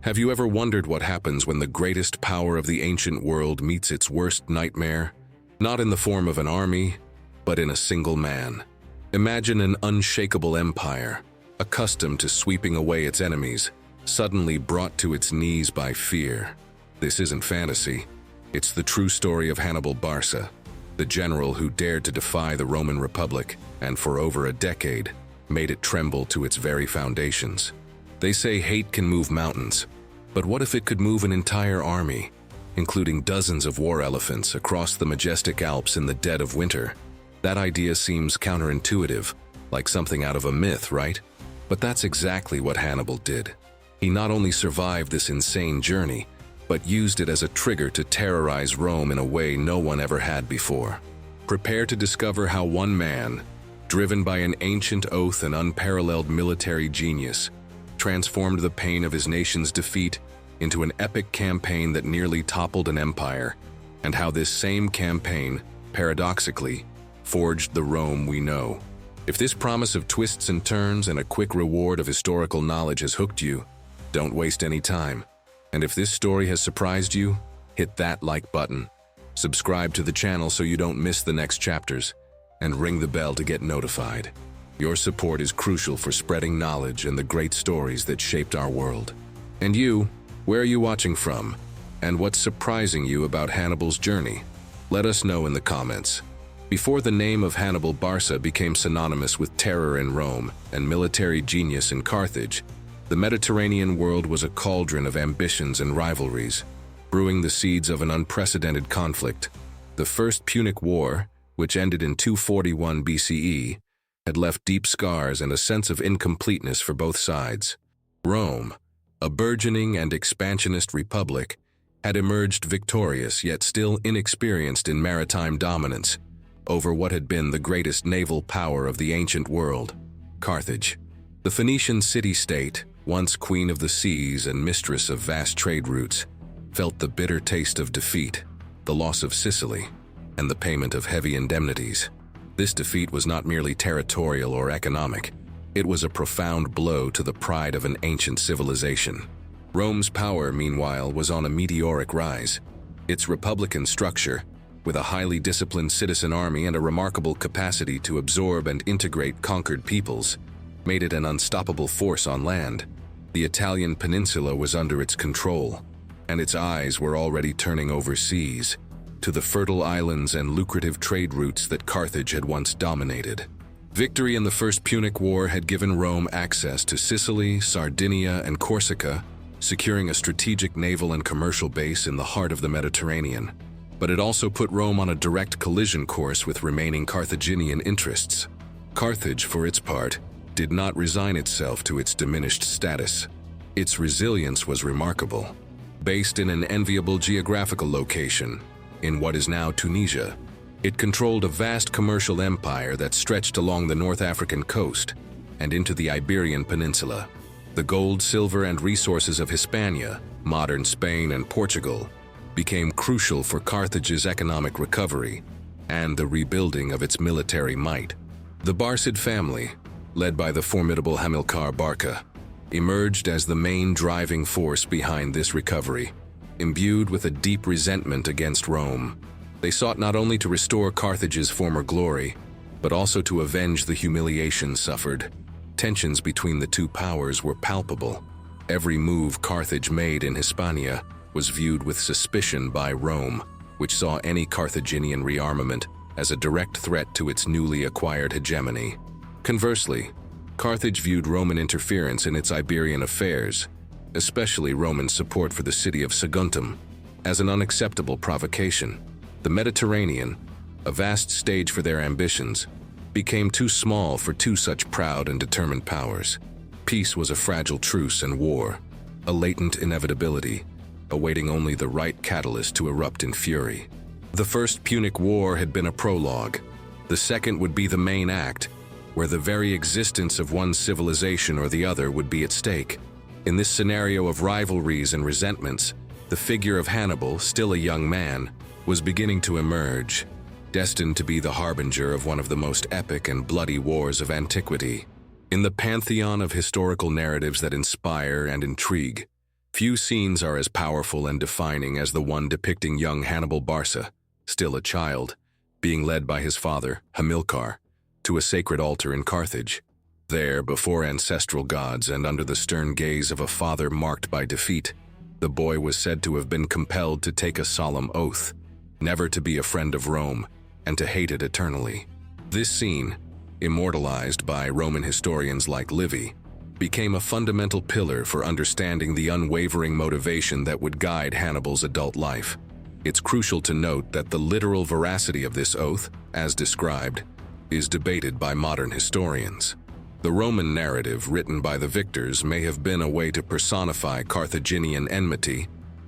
Have you ever wondered what happens when the greatest power of the ancient world meets its worst nightmare? Not in the form of an army, but in a single man. Imagine an unshakable empire, accustomed to sweeping away its enemies, suddenly brought to its knees by fear. This isn't fantasy. It's the true story of Hannibal Barca, the general who dared to defy the Roman Republic and for over a decade made it tremble to its very foundations. They say hate can move mountains, but what if it could move an entire army, including dozens of war elephants across the majestic Alps in the dead of winter? That idea seems counterintuitive, like something out of a myth, right? But that's exactly what Hannibal did. He not only survived this insane journey, but used it as a trigger to terrorize Rome in a way no one ever had before. Prepare to discover how one man, driven by an ancient oath and unparalleled military genius, transformed the pain of his nation's defeat into an epic campaign that nearly toppled an empire, and how this same campaign, paradoxically, forged the Rome we know. If this promise of twists and turns and a quick reward of historical knowledge has hooked you, don't waste any time. And if this story has surprised you, hit that like button. Subscribe to the channel so you don't miss the next chapters, and ring the bell to get notified. Your support is crucial for spreading knowledge and the great stories that shaped our world. And you, where are you watching from? And what's surprising you about Hannibal's journey? Let us know in the comments. Before the name of Hannibal Barca became synonymous with terror in Rome and military genius in Carthage, the Mediterranean world was a cauldron of ambitions and rivalries, brewing the seeds of an unprecedented conflict. The First Punic War, which ended in 241 BCE, had left deep scars and a sense of incompleteness for both sides. Rome, a burgeoning and expansionist republic, had emerged victorious yet still inexperienced in maritime dominance over what had been the greatest naval power of the ancient world, Carthage. The Phoenician city-state, once queen of the seas and mistress of vast trade routes, felt the bitter taste of defeat, the loss of Sicily, and the payment of heavy indemnities. This defeat was not merely territorial or economic. It was a profound blow to the pride of an ancient civilization. Rome's power, meanwhile, was on a meteoric rise. Its republican structure, with a highly disciplined citizen army and a remarkable capacity to absorb and integrate conquered peoples, made it an unstoppable force on land. The Italian peninsula was under its control, and its eyes were already turning overseas, to the fertile islands and lucrative trade routes that Carthage had once dominated. Victory in the First Punic War had given Rome access to Sicily, Sardinia, and Corsica, securing a strategic naval and commercial base in the heart of the Mediterranean. But it also put Rome on a direct collision course with remaining Carthaginian interests. Carthage, for its part, did not resign itself to its diminished status. Its resilience was remarkable. Based in an enviable geographical location, in what is now Tunisia, it controlled a vast commercial empire that stretched along the North African coast and into the Iberian Peninsula. The gold, silver, and resources of Hispania, modern Spain and Portugal, became crucial for Carthage's economic recovery and the rebuilding of its military might. The Barcid family, led by the formidable Hannibal Barca, emerged as the main driving force behind this recovery. Imbued with a deep resentment against Rome, they sought not only to restore Carthage's former glory, but also to avenge the humiliation suffered. Tensions between the two powers were palpable. Every move Carthage made in Hispania was viewed with suspicion by Rome, which saw any Carthaginian rearmament as a direct threat to its newly acquired hegemony. Conversely, Carthage viewed Roman interference in its Iberian affairs, especially Roman support for the city of Saguntum, as an unacceptable provocation. The Mediterranean, a vast stage for their ambitions, became too small for two such proud and determined powers. Peace was a fragile truce, and war, a latent inevitability, awaiting only the right catalyst to erupt in fury. The First Punic War had been a prologue. The second would be the main act, where the very existence of one civilization or the other would be at stake. In this scenario of rivalries and resentments, the figure of Hannibal, still a young man, was beginning to emerge, destined to be the harbinger of one of the most epic and bloody wars of antiquity. In the pantheon of historical narratives that inspire and intrigue, Few scenes are as powerful and defining as the one depicting young Hannibal Barca, still a child, being led by his father, Hamilcar, to a sacred altar in Carthage. There, before ancestral gods and under the stern gaze of a father marked by defeat, the boy was said to have been compelled to take a solemn oath, never to be a friend of Rome and to hate it eternally. This scene, immortalized by Roman historians like Livy, became a fundamental pillar for understanding the unwavering motivation that would guide Hannibal's adult life. It's crucial to note that the literal veracity of this oath, as described, is debated by modern historians. The Roman narrative written by the victors may have been a way to personify Carthaginian enmity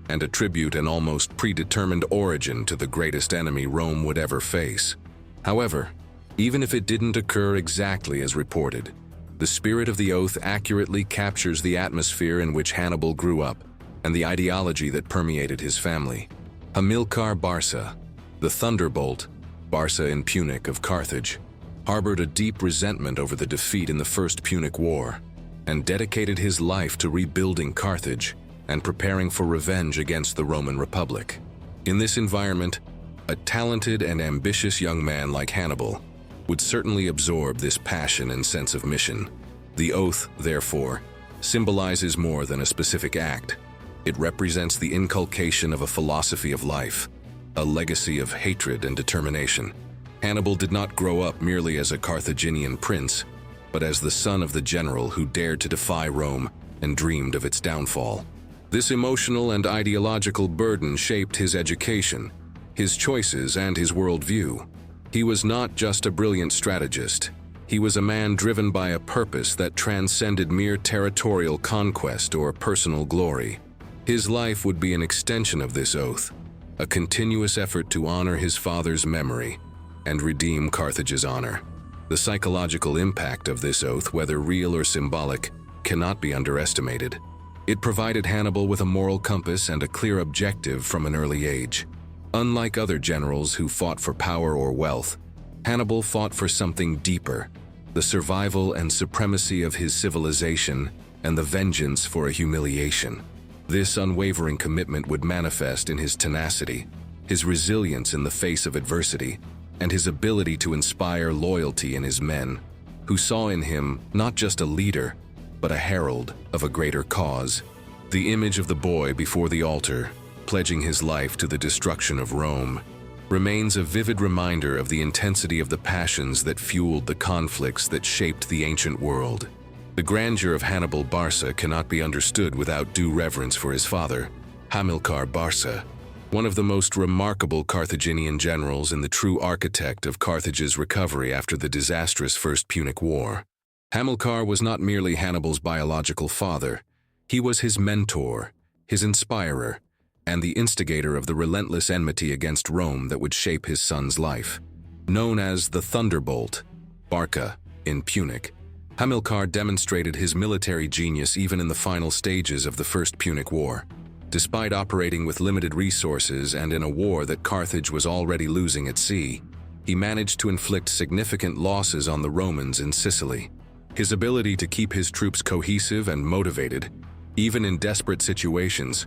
and attribute an almost predetermined origin to the greatest enemy Rome would ever face. However, even if it didn't occur exactly as reported, the spirit of the oath accurately captures the atmosphere in which Hannibal grew up and the ideology that permeated his family. Hamilcar Barca, the thunderbolt, Barca in Punic of Carthage, harbored a deep resentment over the defeat in the First Punic War and dedicated his life to rebuilding Carthage and preparing for revenge against the Roman Republic. In this environment, a talented and ambitious young man like Hannibal would certainly absorb this passion and sense of mission. The oath, therefore, symbolizes more than a specific act. It represents the inculcation of a philosophy of life, a legacy of hatred and determination. Hannibal did not grow up merely as a Carthaginian prince, but as the son of the general who dared to defy Rome and dreamed of its downfall. This emotional and ideological burden shaped his education, his choices, and his worldview. He was not just a brilliant strategist. He was a man driven by a purpose that transcended mere territorial conquest or personal glory. His life would be an extension of this oath, a continuous effort to honor his father's memory and redeem Carthage's honor. The psychological impact of this oath, whether real or symbolic, cannot be underestimated. It provided Hannibal with a moral compass and a clear objective from an early age. Unlike other generals who fought for power or wealth, Hannibal fought for something deeper, the survival and supremacy of his civilization and the vengeance for a humiliation. This unwavering commitment would manifest in his tenacity, his resilience in the face of adversity, and his ability to inspire loyalty in his men, who saw in him not just a leader, but a herald of a greater cause. The image of the boy before the altar, pledging his life to the destruction of Rome, remains a vivid reminder of the intensity of the passions that fueled the conflicts that shaped the ancient world. The grandeur of Hannibal Barca cannot be understood without due reverence for his father, Hamilcar Barca, one of the most remarkable Carthaginian generals and the true architect of Carthage's recovery after the disastrous First Punic War. Hamilcar was not merely Hannibal's biological father, he was his mentor, his inspirer, and the instigator of the relentless enmity against Rome that would shape his son's life. Known as the Thunderbolt, Barca, in Punic, Hamilcar demonstrated his military genius even in the final stages of the First Punic War. Despite operating with limited resources and in a war that Carthage was already losing at sea, he managed to inflict significant losses on the Romans in Sicily. His ability to keep his troops cohesive and motivated, even in desperate situations,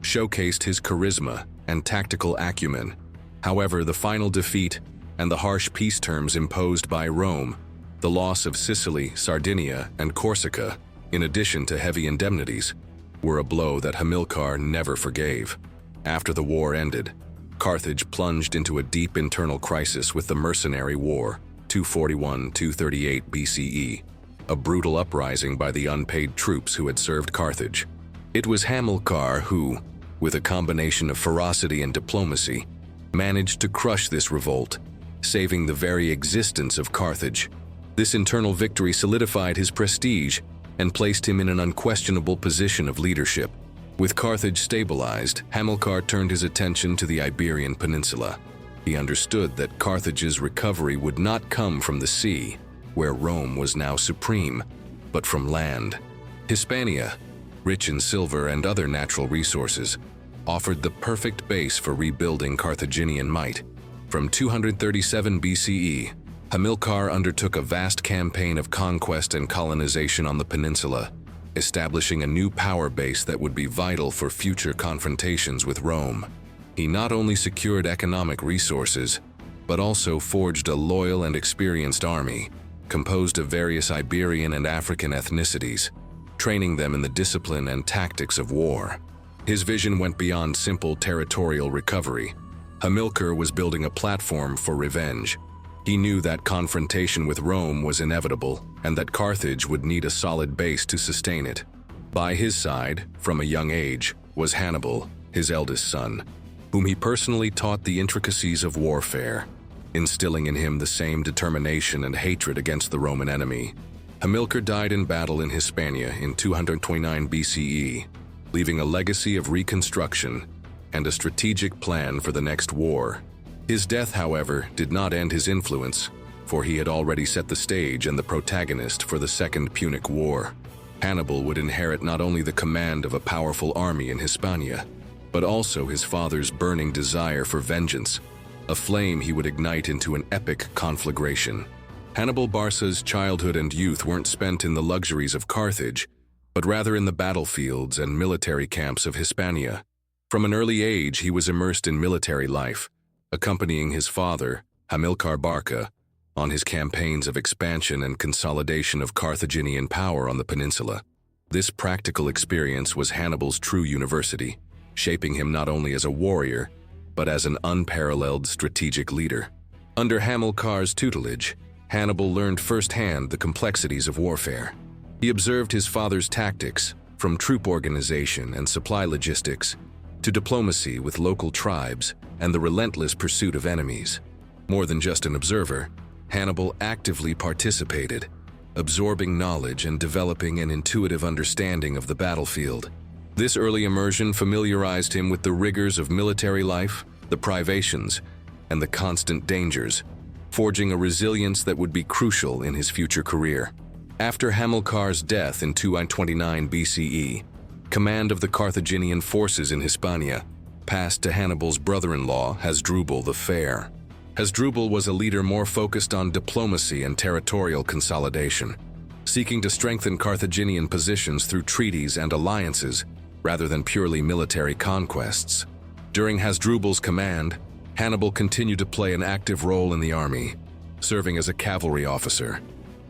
showcased his charisma and tactical acumen. However, the final defeat and the harsh peace terms imposed by Rome, the loss of Sicily, Sardinia, and Corsica, in addition to heavy indemnities, were a blow that Hamilcar never forgave. After the war ended, Carthage plunged into a deep internal crisis with the Mercenary War, 241–238 BCE, a brutal uprising by the unpaid troops who had served Carthage. It was Hamilcar who, with a combination of ferocity and diplomacy, managed to crush this revolt, saving the very existence of Carthage. This internal victory solidified his prestige and placed him in an unquestionable position of leadership. With Carthage stabilized, Hamilcar turned his attention to the Iberian Peninsula. He understood that Carthage's recovery would not come from the sea, where Rome was now supreme, but from land. Hispania, rich in silver and other natural resources, offered the perfect base for rebuilding Carthaginian might. From 237 BCE, Hamilcar undertook a vast campaign of conquest and colonization on the peninsula, establishing a new power base that would be vital for future confrontations with Rome. He not only secured economic resources, but also forged a loyal and experienced army, composed of various Iberian and African ethnicities, training them in the discipline and tactics of war. His vision went beyond simple territorial recovery. Hamilcar was building a platform for revenge. He knew that confrontation with Rome was inevitable and that Carthage would need a solid base to sustain it. By his side, from a young age, was Hannibal, his eldest son, whom he personally taught the intricacies of warfare, instilling in him the same determination and hatred against the Roman enemy. Hamilcar died in battle in Hispania in 229 BCE, leaving a legacy of reconstruction and a strategic plan for the next war. His death, however, did not end his influence, for he had already set the stage and the protagonist for the Second Punic War. Hannibal would inherit not only the command of a powerful army in Hispania, but also his father's burning desire for vengeance, a flame he would ignite into an epic conflagration. Hannibal Barca's childhood and youth weren't spent in the luxuries of Carthage, but rather in the battlefields and military camps of Hispania. From an early age, he was immersed in military life, accompanying his father, Hannibal Barca, on his campaigns of expansion and consolidation of Carthaginian power on the peninsula. This practical experience was Hannibal's true university, shaping him not only as a warrior, but as an unparalleled strategic leader. Under Hamilcar's tutelage, Hannibal learned firsthand the complexities of warfare. He observed his father's tactics, from troop organization and supply logistics, to diplomacy with local tribes and the relentless pursuit of enemies. More than just an observer, Hannibal actively participated, absorbing knowledge and developing an intuitive understanding of the battlefield. This early immersion familiarized him with the rigors of military life, the privations, and the constant dangers, forging a resilience that would be crucial in his future career. After Hamilcar's death in 229 BCE, command of the Carthaginian forces in Hispania passed to Hannibal's brother-in-law, Hasdrubal the Fair. Hasdrubal was a leader more focused on diplomacy and territorial consolidation, seeking to strengthen Carthaginian positions through treaties and alliances rather than purely military conquests. During Hasdrubal's command, Hannibal continued to play an active role in the army, serving as a cavalry officer,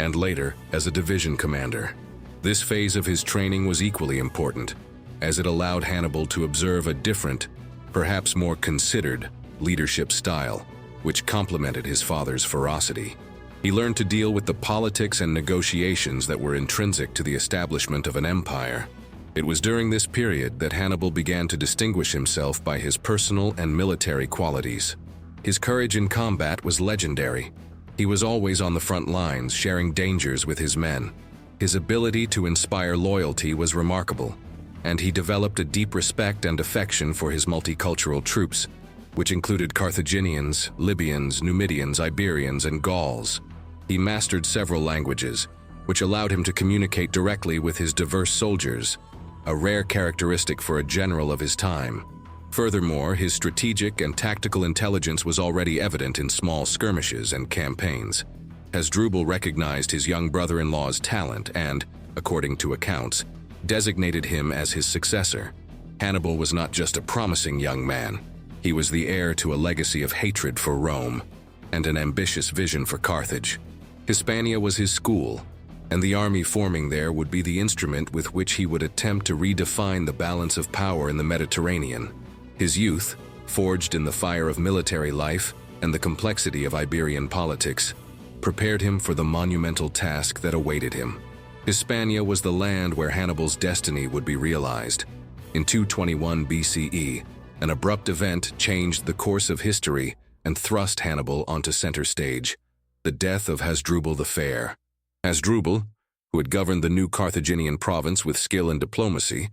and later as a division commander. This phase of his training was equally important, as it allowed Hannibal to observe a different, perhaps more considered, leadership style, which complemented his father's ferocity. He learned to deal with the politics and negotiations that were intrinsic to the establishment of an empire. It was during this period that Hannibal began to distinguish himself by his personal and military qualities. His courage in combat was legendary. He was always on the front lines, sharing dangers with his men. His ability to inspire loyalty was remarkable, and he developed a deep respect and affection for his multicultural troops, which included Carthaginians, Libyans, Numidians, Iberians, and Gauls. He mastered several languages, which allowed him to communicate directly with his diverse soldiers, a rare characteristic for a general of his time. Furthermore, his strategic and tactical intelligence was already evident in small skirmishes and campaigns. Hasdrubal recognized his young brother-in-law's talent and, according to accounts, designated him as his successor. Hannibal was not just a promising young man. He was the heir to a legacy of hatred for Rome and an ambitious vision for Carthage. Hispania was his school, and the army forming there would be the instrument with which he would attempt to redefine the balance of power in the Mediterranean. His youth, forged in the fire of military life and the complexity of Iberian politics, prepared him for the monumental task that awaited him. Hispania was the land where Hannibal's destiny would be realized. In 221 BCE, an abrupt event changed the course of history and thrust Hannibal onto center stage: the death of Hasdrubal the Fair. Hasdrubal, who had governed the new Carthaginian province with skill and diplomacy,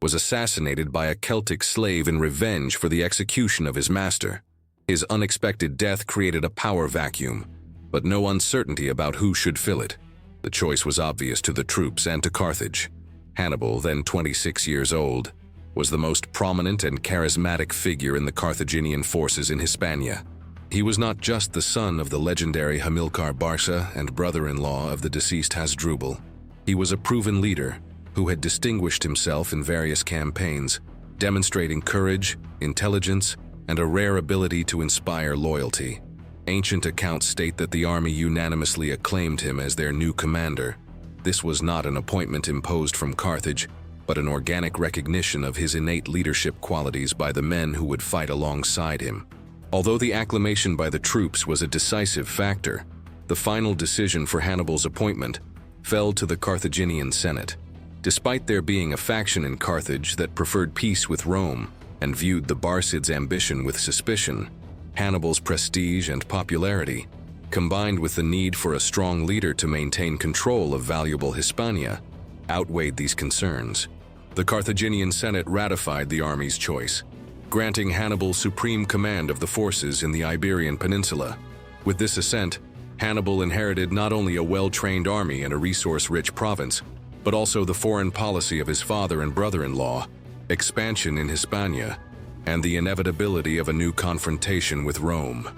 was assassinated by a Celtic slave in revenge for the execution of his master. His unexpected death created a power vacuum, but no uncertainty about who should fill it. The choice was obvious to the troops and to Carthage. Hannibal, then 26 years old, was the most prominent and charismatic figure in the Carthaginian forces in Hispania. He was not just the son of the legendary Hannibal Barca and brother-in-law of the deceased Hasdrubal. He was a proven leader, who had distinguished himself in various campaigns, demonstrating courage, intelligence, and a rare ability to inspire loyalty. Ancient accounts state that the army unanimously acclaimed him as their new commander. This was not an appointment imposed from Carthage, but an organic recognition of his innate leadership qualities by the men who would fight alongside him. Although the acclamation by the troops was a decisive factor, the final decision for Hannibal's appointment fell to the Carthaginian Senate. Despite there being a faction in Carthage that preferred peace with Rome and viewed the Barcids' ambition with suspicion, Hannibal's prestige and popularity, combined with the need for a strong leader to maintain control of valuable Hispania, outweighed these concerns. The Carthaginian Senate ratified the army's choice, granting Hannibal supreme command of the forces in the Iberian Peninsula. With this assent, Hannibal inherited not only a well-trained army and a resource-rich province, but also the foreign policy of his father and brother-in-law, expansion in Hispania, and the inevitability of a new confrontation with Rome.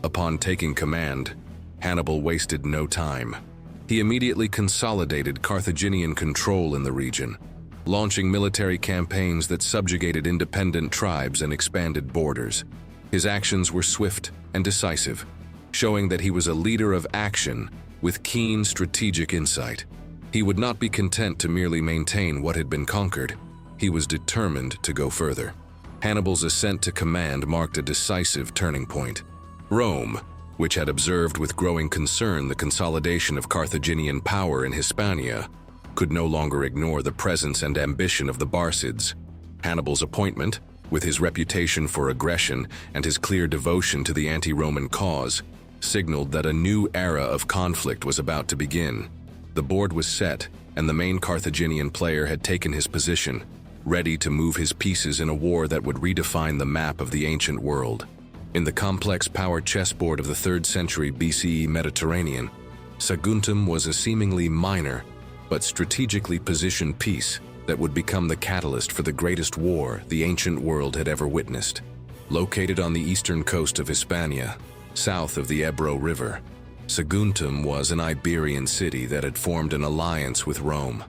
Upon taking command, Hannibal wasted no time. He immediately consolidated Carthaginian control in the region, launching military campaigns that subjugated independent tribes and expanded borders. His actions were swift and decisive, showing that he was a leader of action with keen strategic insight. He would not be content to merely maintain what had been conquered. He was determined to go further. Hannibal's ascent to command marked a decisive turning point. Rome, which had observed with growing concern the consolidation of Carthaginian power in Hispania, could no longer ignore the presence and ambition of the Barcids. Hannibal's appointment, with his reputation for aggression and his clear devotion to the anti-Roman cause, signaled that a new era of conflict was about to begin. The board was set, and the main Carthaginian player had taken his position, ready to move his pieces in a war that would redefine the map of the ancient world. In the complex power chessboard of the 3rd century BCE Mediterranean, Saguntum was a seemingly minor but strategically positioned piece that would become the catalyst for the greatest war the ancient world had ever witnessed. Located on the eastern coast of Hispania, south of the Ebro River, Saguntum was an Iberian city that had formed an alliance with Rome.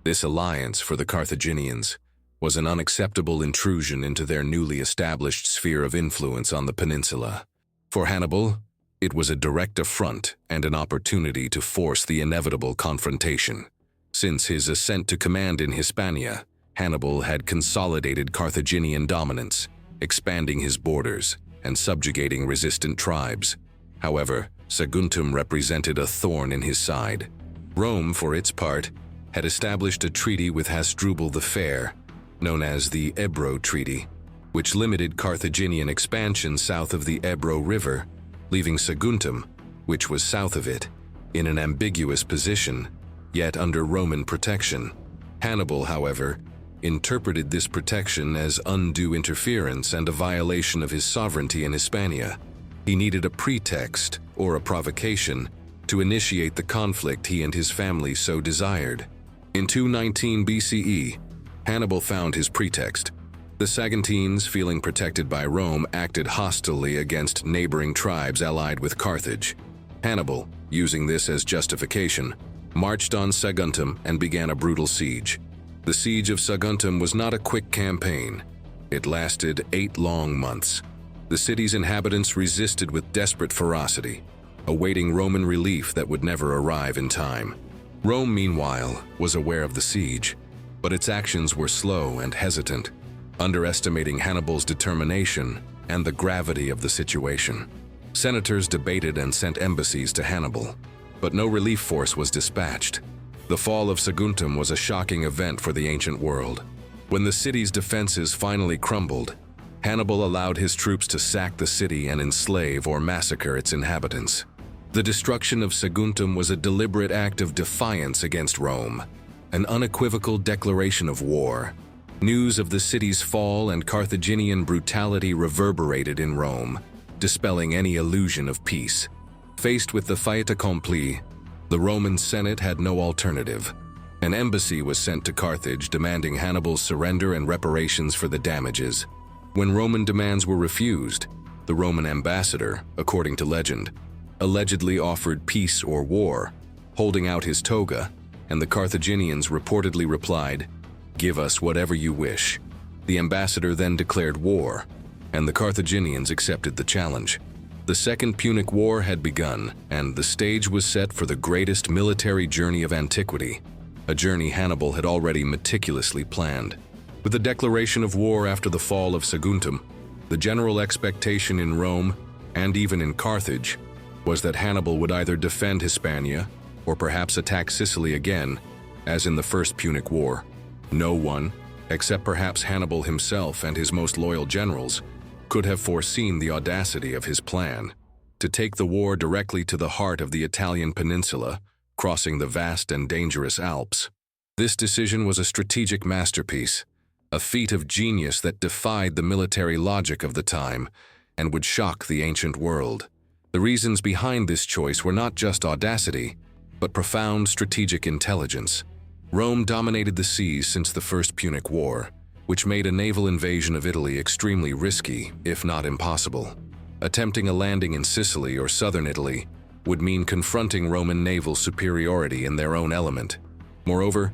This alliance, for the Carthaginians, was an unacceptable intrusion into their newly established sphere of influence on the peninsula. For Hannibal, it was a direct affront and an opportunity to force the inevitable confrontation. Since his ascent to command in Hispania, Hannibal had consolidated Carthaginian dominance, expanding his borders and subjugating resistant tribes. However, Saguntum represented a thorn in his side. Rome, for its part, had established a treaty with Hasdrubal the Fair, known as the Ebro Treaty, which limited Carthaginian expansion south of the Ebro River, leaving Saguntum, which was south of it, in an ambiguous position, yet under Roman protection. Hannibal, however, interpreted this protection as undue interference and a violation of his sovereignty in Hispania. He needed a pretext, or a provocation, to initiate the conflict he and his family so desired. In 219 BCE, Hannibal found his pretext. The Saguntines, feeling protected by Rome, acted hostilely against neighboring tribes allied with Carthage. Hannibal, using this as justification, marched on Saguntum and began a brutal siege. The siege of Saguntum was not a quick campaign. It lasted 8 long months. The city's inhabitants resisted with desperate ferocity, awaiting Roman relief that would never arrive in time. Rome, meanwhile, was aware of the siege, but its actions were slow and hesitant, underestimating Hannibal's determination and the gravity of the situation. Senators debated and sent embassies to Hannibal, but no relief force was dispatched. The fall of Saguntum was a shocking event for the ancient world. When the city's defenses finally crumbled, Hannibal allowed his troops to sack the city and enslave or massacre its inhabitants. The destruction of Saguntum was a deliberate act of defiance against Rome, an unequivocal declaration of war. News of the city's fall and Carthaginian brutality reverberated in Rome, dispelling any illusion of peace. Faced with the fait accompli, the Roman Senate had no alternative. An embassy was sent to Carthage demanding Hannibal's surrender and reparations for the damages. When Roman demands were refused, the Roman ambassador, according to legend, allegedly offered peace or war, holding out his toga and the Carthaginians reportedly replied, "Give us whatever you wish." The ambassador then declared war, and the Carthaginians accepted the challenge. The Second Punic War had begun, and the stage was set for the greatest military journey of antiquity, a journey Hannibal had already meticulously planned. With the declaration of war after the fall of Saguntum, the general expectation in Rome, and even in Carthage, was that Hannibal would either defend Hispania or perhaps attack Sicily again, as in the First Punic War. No one, except perhaps Hannibal himself and his most loyal generals, could have foreseen the audacity of his plan to take the war directly to the heart of the Italian peninsula, crossing the vast and dangerous Alps. This decision was a strategic masterpiece, a feat of genius that defied the military logic of the time and would shock the ancient world. The reasons behind this choice were not just audacity, but profound strategic intelligence. Rome dominated the seas since the First Punic War, which made a naval invasion of Italy extremely risky, if not impossible. Attempting a landing in Sicily or southern Italy would mean confronting Roman naval superiority in their own element. Moreover,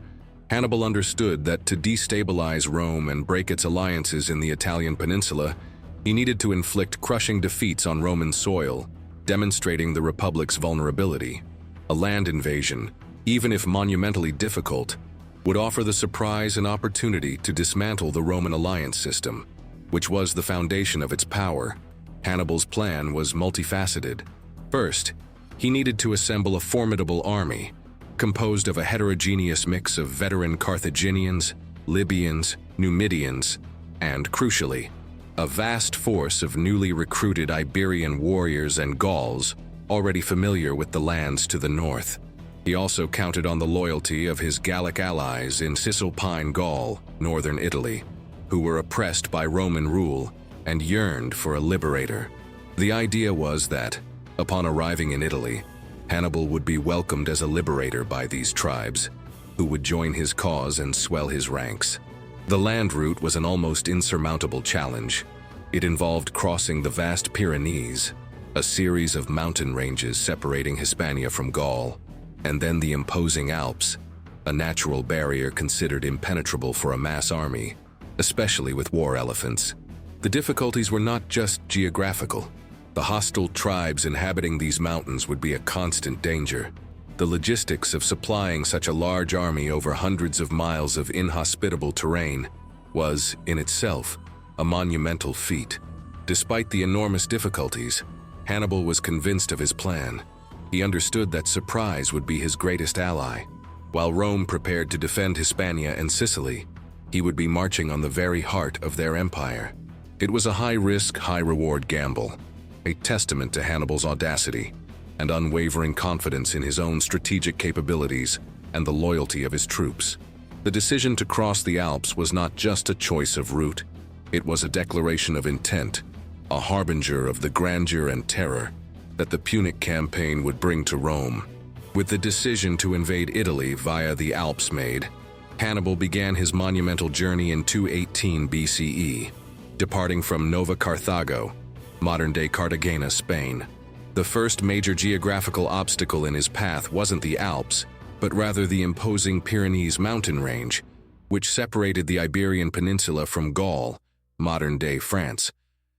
Hannibal understood that to destabilize Rome and break its alliances in the Italian peninsula, he needed to inflict crushing defeats on Roman soil, demonstrating the Republic's vulnerability. A land invasion, even if monumentally difficult, would offer the surprise and opportunity to dismantle the Roman alliance system, which was the foundation of its power. Hannibal's plan was multifaceted. First, he needed to assemble a formidable army, composed of a heterogeneous mix of veteran Carthaginians, Libyans, Numidians, and, crucially, a vast force of newly recruited Iberian warriors and Gauls already familiar with the lands to the north. He also counted on the loyalty of his Gallic allies in Cisalpine Gaul, northern Italy, who were oppressed by Roman rule and yearned for a liberator. The idea was that, upon arriving in Italy, Hannibal would be welcomed as a liberator by these tribes, who would join his cause and swell his ranks. The land route was an almost insurmountable challenge. It involved crossing the vast Pyrenees, a series of mountain ranges separating Hispania from Gaul, and then the imposing Alps, a natural barrier considered impenetrable for a mass army, especially with war elephants. The difficulties were not just geographical. The hostile tribes inhabiting these mountains would be a constant danger. The logistics of supplying such a large army over hundreds of miles of inhospitable terrain was, in itself, a monumental feat. Despite the enormous difficulties, Hannibal was convinced of his plan. He understood that surprise would be his greatest ally. While Rome prepared to defend Hispania and Sicily, he would be marching on the very heart of their empire. It was a high-risk, high-reward gamble, a testament to Hannibal's audacity and unwavering confidence in his own strategic capabilities and the loyalty of his troops. The decision to cross the Alps was not just a choice of route, it was a declaration of intent, a harbinger of the grandeur and terror that the Punic campaign would bring to Rome. With the decision to invade Italy via the Alps made, Hannibal began his monumental journey in 218 BCE, departing from Nova Carthago, modern-day Cartagena, Spain. The first major geographical obstacle in his path wasn't the Alps, but rather the imposing Pyrenees mountain range, which separated the Iberian Peninsula from Gaul, modern-day France.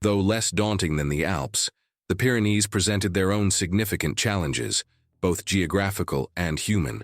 Though less daunting than the Alps, the Pyrenees presented their own significant challenges, both geographical and human.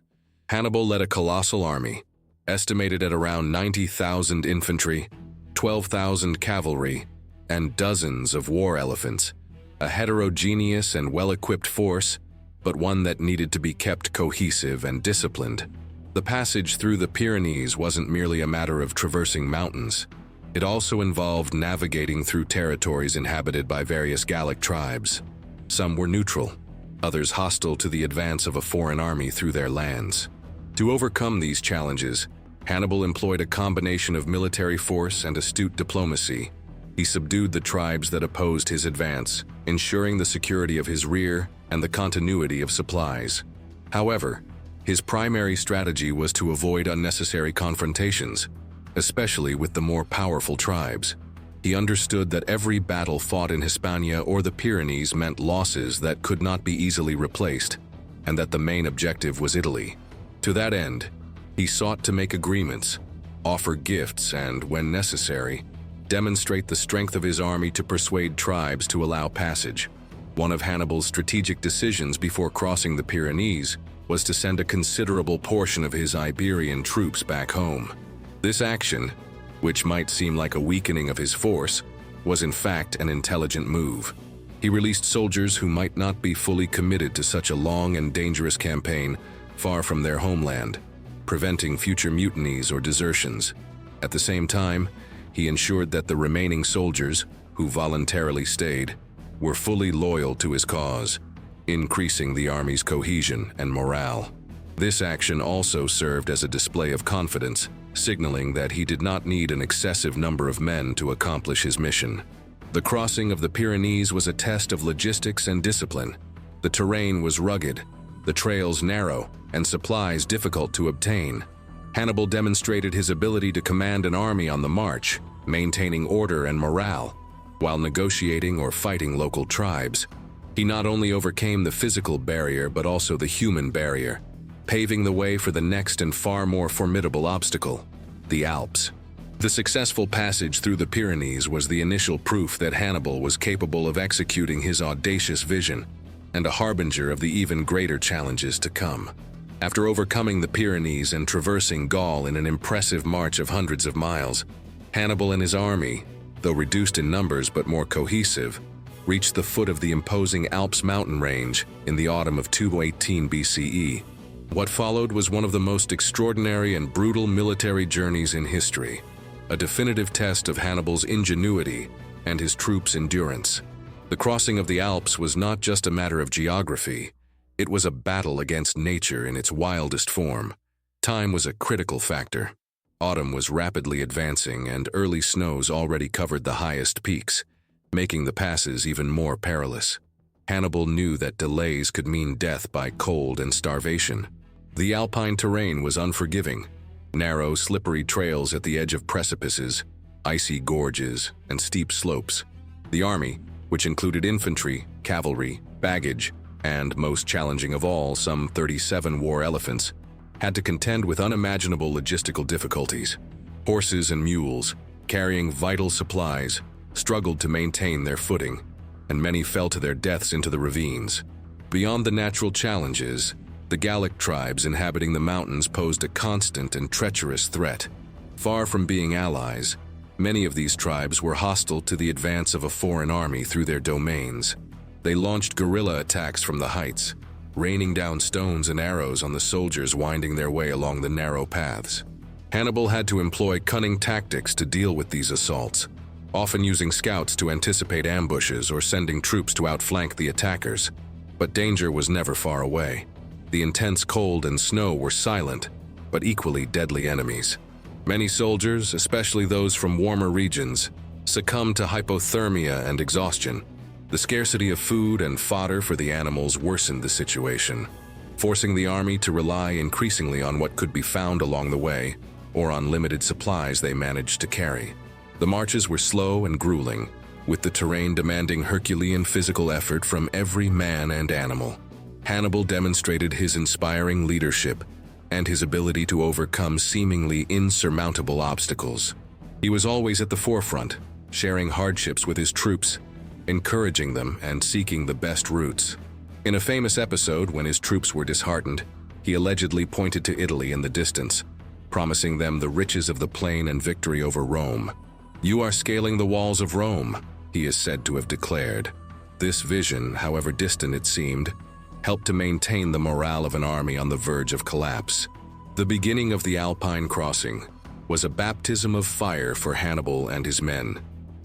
Hannibal led a colossal army, estimated at around 90,000 infantry, 12,000 cavalry, and dozens of war elephants, a heterogeneous and well-equipped force, but one that needed to be kept cohesive and disciplined. The passage through the Pyrenees wasn't merely a matter of traversing mountains. It also involved navigating through territories inhabited by various Gallic tribes. Some were neutral, others hostile to the advance of a foreign army through their lands. To overcome these challenges, Hannibal employed a combination of military force and astute diplomacy. He subdued the tribes that opposed his advance, ensuring the security of his rear and the continuity of supplies. However, his primary strategy was to avoid unnecessary confrontations, especially with the more powerful tribes. He understood that every battle fought in Hispania or the Pyrenees meant losses that could not be easily replaced, and that the main objective was Italy. To that end, he sought to make agreements, offer gifts, and, when necessary, demonstrate the strength of his army to persuade tribes to allow passage. One of Hannibal's strategic decisions before crossing the Pyrenees was to send a considerable portion of his Iberian troops back home. This action, which might seem like a weakening of his force, was in fact an intelligent move. He released soldiers who might not be fully committed to such a long and dangerous campaign far from their homeland, preventing future mutinies or desertions. At the same time, he ensured that the remaining soldiers, who voluntarily stayed, were fully loyal to his cause, increasing the army's cohesion and morale. This action also served as a display of confidence, signaling that he did not need an excessive number of men to accomplish his mission. The crossing of the Pyrenees was a test of logistics and discipline. The terrain was rugged, the trails narrow, and supplies difficult to obtain. Hannibal demonstrated his ability to command an army on the march, maintaining order and morale, while negotiating or fighting local tribes. He not only overcame the physical barrier but also the human barrier, paving the way for the next and far more formidable obstacle, the Alps. The successful passage through the Pyrenees was the initial proof that Hannibal was capable of executing his audacious vision, and a harbinger of the even greater challenges to come. After overcoming the Pyrenees and traversing Gaul in an impressive march of hundreds of miles, Hannibal and his army, though reduced in numbers but more cohesive, reached the foot of the imposing Alps mountain range in the autumn of 218 BCE. What followed was one of the most extraordinary and brutal military journeys in history, a definitive test of Hannibal's ingenuity and his troops' endurance. The crossing of the Alps was not just a matter of geography, it was a battle against nature in its wildest form. Time was a critical factor. Autumn was rapidly advancing and early snows already covered the highest peaks, making the passes even more perilous. Hannibal knew that delays could mean death by cold and starvation. The alpine terrain was unforgiving. Narrow, slippery trails at the edge of precipices, icy gorges, and steep slopes. The army, which included infantry, cavalry, baggage, and, most challenging of all, some 37 war elephants, had to contend with unimaginable logistical difficulties. Horses and mules, carrying vital supplies, struggled to maintain their footing, and many fell to their deaths into the ravines. Beyond the natural challenges, the Gallic tribes inhabiting the mountains posed a constant and treacherous threat. Far from being allies, many of these tribes were hostile to the advance of a foreign army through their domains. They launched guerrilla attacks from the heights, raining down stones and arrows on the soldiers winding their way along the narrow paths. Hannibal had to employ cunning tactics to deal with these assaults, often using scouts to anticipate ambushes or sending troops to outflank the attackers. But danger was never far away. The intense cold and snow were silent, but equally deadly enemies. Many soldiers, especially those from warmer regions, succumbed to hypothermia and exhaustion. The scarcity of food and fodder for the animals worsened the situation, forcing the army to rely increasingly on what could be found along the way or on limited supplies they managed to carry. The marches were slow and grueling, with the terrain demanding Herculean physical effort from every man and animal. Hannibal demonstrated his inspiring leadership and his ability to overcome seemingly insurmountable obstacles. He was always at the forefront, sharing hardships with his troops, encouraging them and seeking the best routes. In a famous episode when his troops were disheartened, he allegedly pointed to Italy in the distance, promising them the riches of the plain and victory over Rome. "You are scaling the walls of Rome," he is said to have declared. This vision, however distant it seemed, helped to maintain the morale of an army on the verge of collapse. The beginning of the Alpine crossing was a baptism of fire for Hannibal and his men,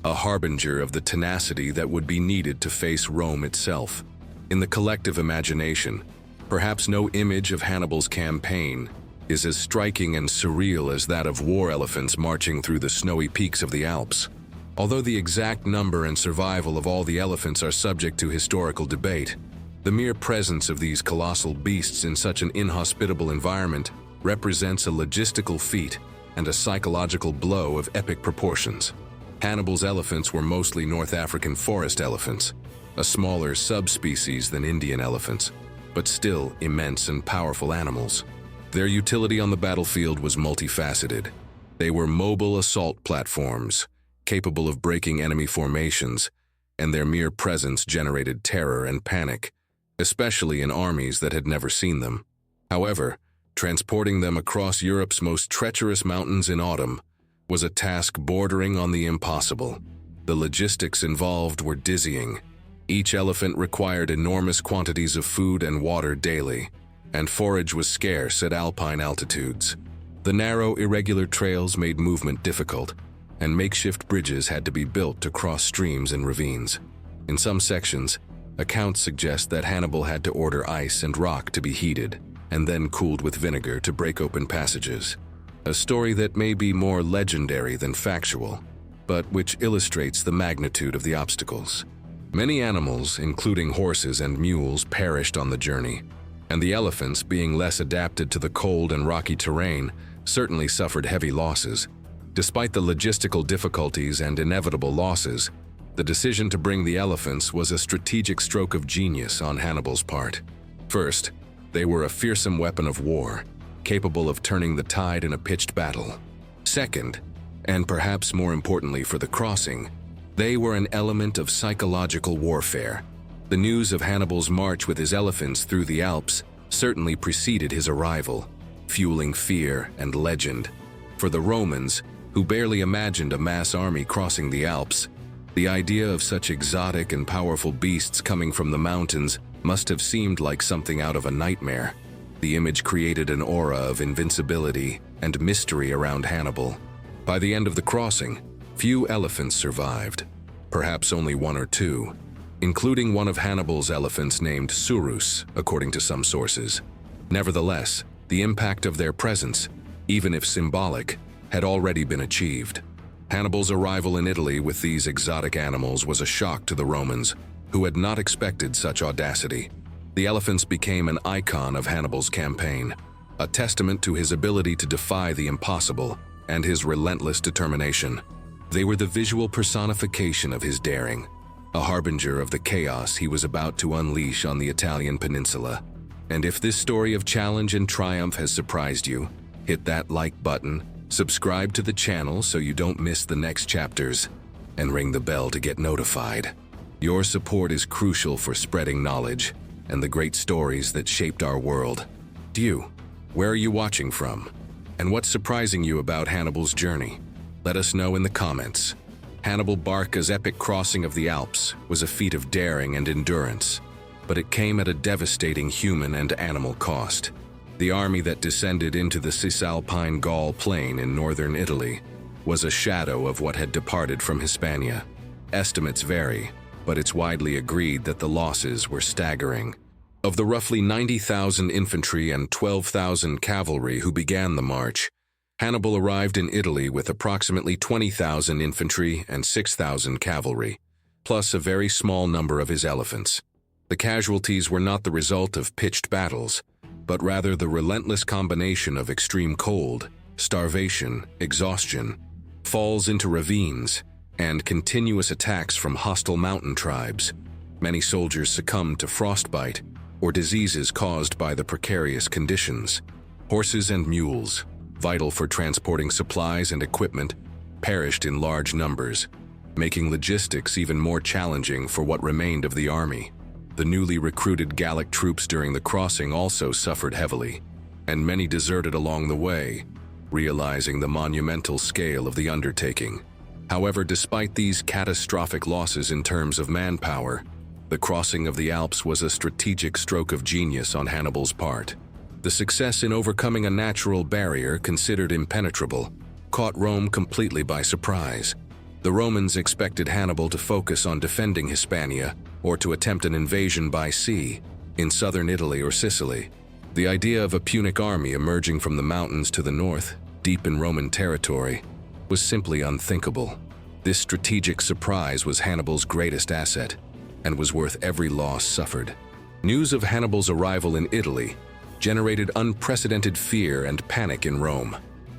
a harbinger of the tenacity that would be needed to face Rome itself. In the collective imagination, perhaps no image of Hannibal's campaign is as striking and surreal as that of war elephants marching through the snowy peaks of the Alps. Although the exact number and survival of all the elephants are subject to historical debate, the mere presence of these colossal beasts in such an inhospitable environment represents a logistical feat and a psychological blow of epic proportions. Hannibal's elephants were mostly North African forest elephants, a smaller subspecies than Indian elephants, but still immense and powerful animals. Their utility on the battlefield was multifaceted. They were mobile assault platforms, capable of breaking enemy formations, and their mere presence generated terror and panic, especially in armies that had never seen them. However, transporting them across Europe's most treacherous mountains in autumn was a task bordering on the impossible. The logistics involved were dizzying. Each elephant required enormous quantities of food and water daily, and forage was scarce at alpine altitudes. The narrow, irregular trails made movement difficult, and makeshift bridges had to be built to cross streams and ravines. In some sections, accounts suggest that Hannibal had to order ice and rock to be heated, and then cooled with vinegar to break open passages. A story that may be more legendary than factual, but which illustrates the magnitude of the obstacles. Many animals, including horses and mules, perished on the journey, and the elephants, being less adapted to the cold and rocky terrain, certainly suffered heavy losses. Despite the logistical difficulties and inevitable losses, the decision to bring the elephants was a strategic stroke of genius on Hannibal's part. First, they were a fearsome weapon of war, capable of turning the tide in a pitched battle. Second, and perhaps more importantly for the crossing, they were an element of psychological warfare. The news of Hannibal's march with his elephants through the Alps certainly preceded his arrival, fueling fear and legend. For the Romans, who barely imagined a mass army crossing the Alps, the idea of such exotic and powerful beasts coming from the mountains must have seemed like something out of a nightmare. The image created an aura of invincibility and mystery around Hannibal. By the end of the crossing, few elephants survived, perhaps only one or two, including one of Hannibal's elephants named Surus, according to some sources. Nevertheless, the impact of their presence, even if symbolic, had already been achieved. Hannibal's arrival in Italy with these exotic animals was a shock to the Romans, who had not expected such audacity. The elephants became an icon of Hannibal's campaign, a testament to his ability to defy the impossible and his relentless determination. They were the visual personification of his daring, a harbinger of the chaos he was about to unleash on the Italian peninsula. And if this story of challenge and triumph has surprised you, hit that like button, subscribe to the channel so you don't miss the next chapters, and ring the bell to get notified. Your support is crucial for spreading knowledge and the great stories that shaped our world. Where are you watching from? And what's surprising you about Hannibal's journey? Let us know in the comments. Hannibal Barca's epic crossing of the Alps was a feat of daring and endurance, but it came at a devastating human and animal cost. The army that descended into the Cisalpine Gaul plain in northern Italy was a shadow of what had departed from Hispania. Estimates vary, but it's widely agreed that the losses were staggering. Of the roughly 90,000 infantry and 12,000 cavalry who began the march, Hannibal arrived in Italy with approximately 20,000 infantry and 6,000 cavalry, plus a very small number of his elephants. The casualties were not the result of pitched battles, but rather the relentless combination of extreme cold, starvation, exhaustion, falls into ravines, and continuous attacks from hostile mountain tribes. Many soldiers succumbed to frostbite or diseases caused by the precarious conditions. Horses and mules, vital for transporting supplies and equipment, perished in large numbers, making logistics even more challenging for what remained of the army. The newly recruited Gallic troops during the crossing also suffered heavily, and many deserted along the way, realizing the monumental scale of the undertaking. However, despite these catastrophic losses in terms of manpower, the crossing of the Alps was a strategic stroke of genius on Hannibal's part. The success in overcoming a natural barrier considered impenetrable caught Rome completely by surprise. The Romans expected Hannibal to focus on defending Hispania or to attempt an invasion by sea in southern Italy or Sicily. The idea of a Punic army emerging from the mountains to the north, deep in Roman territory, was simply unthinkable. This strategic surprise was Hannibal's greatest asset and was worth every loss suffered. News of Hannibal's arrival in Italy generated unprecedented fear and panic in Rome.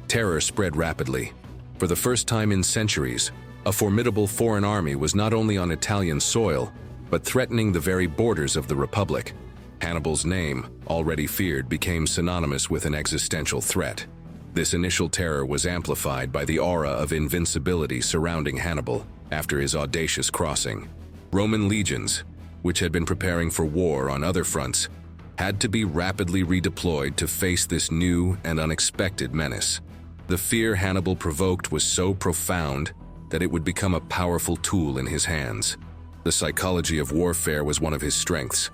Terror spread rapidly. For the first time in centuries, a formidable foreign army was not only on Italian soil, but threatening the very borders of the Republic. Hannibal's name, already feared, became synonymous with an existential threat. This initial terror was amplified by the aura of invincibility surrounding Hannibal after his audacious crossing. Roman legions, which had been preparing for war on other fronts, had to be rapidly redeployed to face this new and unexpected menace. The fear Hannibal provoked was so profound that it would become a powerful tool in his hands. The psychology of warfare was one of his strengths,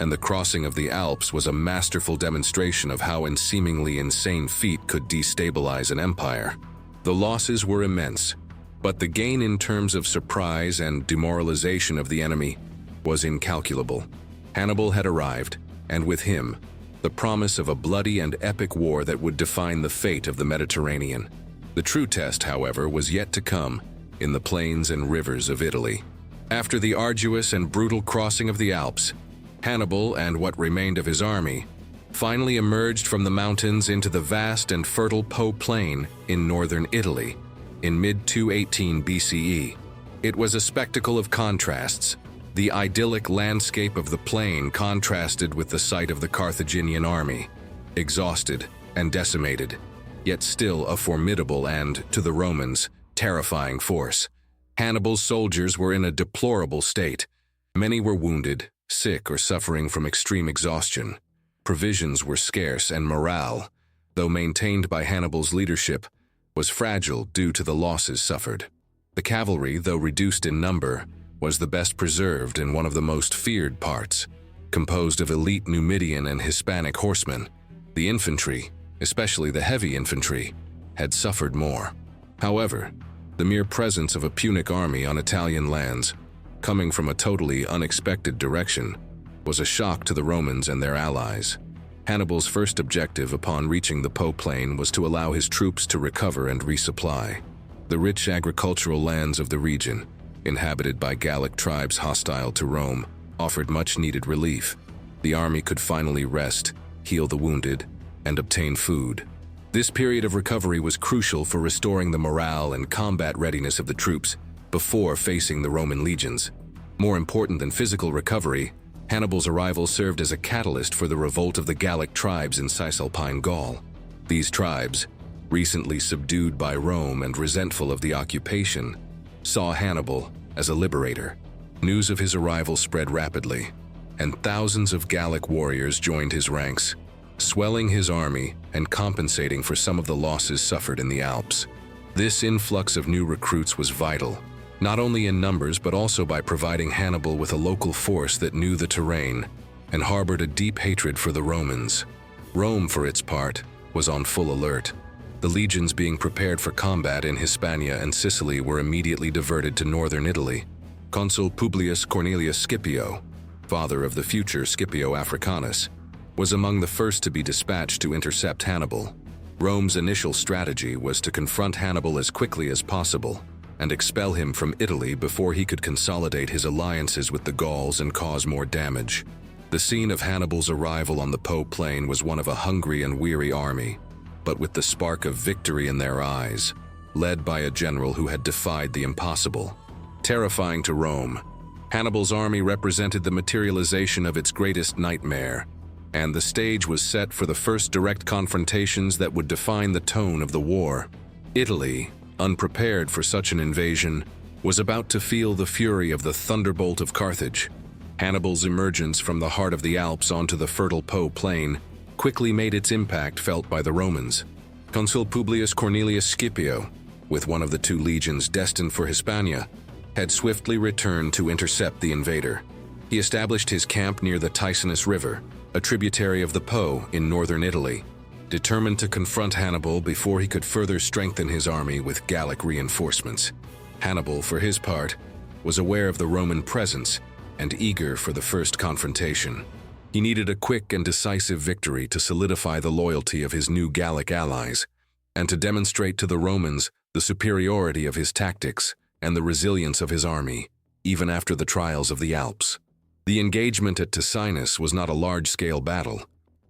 and the crossing of the Alps was a masterful demonstration of how a seemingly insane feat could destabilize an empire. The losses were immense, but the gain in terms of surprise and demoralization of the enemy was incalculable. Hannibal had arrived, and with him, the promise of a bloody and epic war that would define the fate of the Mediterranean. The true test, however, was yet to come in the plains and rivers of Italy. After the arduous and brutal crossing of the Alps, Hannibal and what remained of his army finally emerged from the mountains into the vast and fertile Po plain in northern Italy in mid-218 BCE. It was a spectacle of contrasts. The idyllic landscape of the plain contrasted with the sight of the Carthaginian army, exhausted and decimated, yet still a formidable and, to the Romans, terrifying force. Hannibal's soldiers were in a deplorable state. Many were wounded, sick, or suffering from extreme exhaustion. Provisions were scarce, and morale, though maintained by Hannibal's leadership, was fragile due to the losses suffered. The cavalry, though reduced in number, was the best preserved and one of the most feared parts, composed of elite Numidian and Hispanic horsemen. The infantry, especially the heavy infantry, had suffered more. However, the mere presence of a Punic army on Italian lands, coming from a totally unexpected direction, was a shock to the Romans and their allies. Hannibal's first objective upon reaching the Po plain was to allow his troops to recover and resupply. The rich agricultural lands of the region, inhabited by Gallic tribes hostile to Rome, offered much-needed relief. The army could finally rest, heal the wounded, and obtain food. This period of recovery was crucial for restoring the morale and combat readiness of the troops before facing the Roman legions. More important than physical recovery, Hannibal's arrival served as a catalyst for the revolt of the Gallic tribes in Cisalpine Gaul. These tribes, recently subdued by Rome and resentful of the occupation, saw Hannibal as a liberator. News of his arrival spread rapidly, and thousands of Gallic warriors joined his ranks, swelling his army and compensating for some of the losses suffered in the Alps. This influx of new recruits was vital, not only in numbers but also by providing Hannibal with a local force that knew the terrain and harbored a deep hatred for the Romans. Rome, for its part, was on full alert. The legions being prepared for combat in Hispania and Sicily were immediately diverted to northern Italy. Consul Publius Cornelius Scipio, father of the future Scipio Africanus, was among the first to be dispatched to intercept Hannibal. Rome's initial strategy was to confront Hannibal as quickly as possible and expel him from Italy before he could consolidate his alliances with the Gauls and cause more damage. The scene of Hannibal's arrival on the Po plain was one of a hungry and weary army, but with the spark of victory in their eyes, led by a general who had defied the impossible. Terrifying to Rome, Hannibal's army represented the materialization of its greatest nightmare, and the stage was set for the first direct confrontations that would define the tone of the war. Italy, unprepared for such an invasion, was about to feel the fury of the thunderbolt of Carthage. Hannibal's emergence from the heart of the Alps onto the fertile Po plain quickly made its impact felt by the Romans. Consul Publius Cornelius Scipio, with one of the two legions destined for Hispania, had swiftly returned to intercept the invader. He established his camp near the Ticinus River, a tributary of the Po in northern Italy, determined to confront Hannibal before he could further strengthen his army with Gallic reinforcements. Hannibal, for his part, was aware of the Roman presence and eager for the first confrontation. He needed a quick and decisive victory to solidify the loyalty of his new Gallic allies and to demonstrate to the Romans the superiority of his tactics and the resilience of his army, even after the trials of the Alps. The engagement at Ticinus was not a large-scale battle,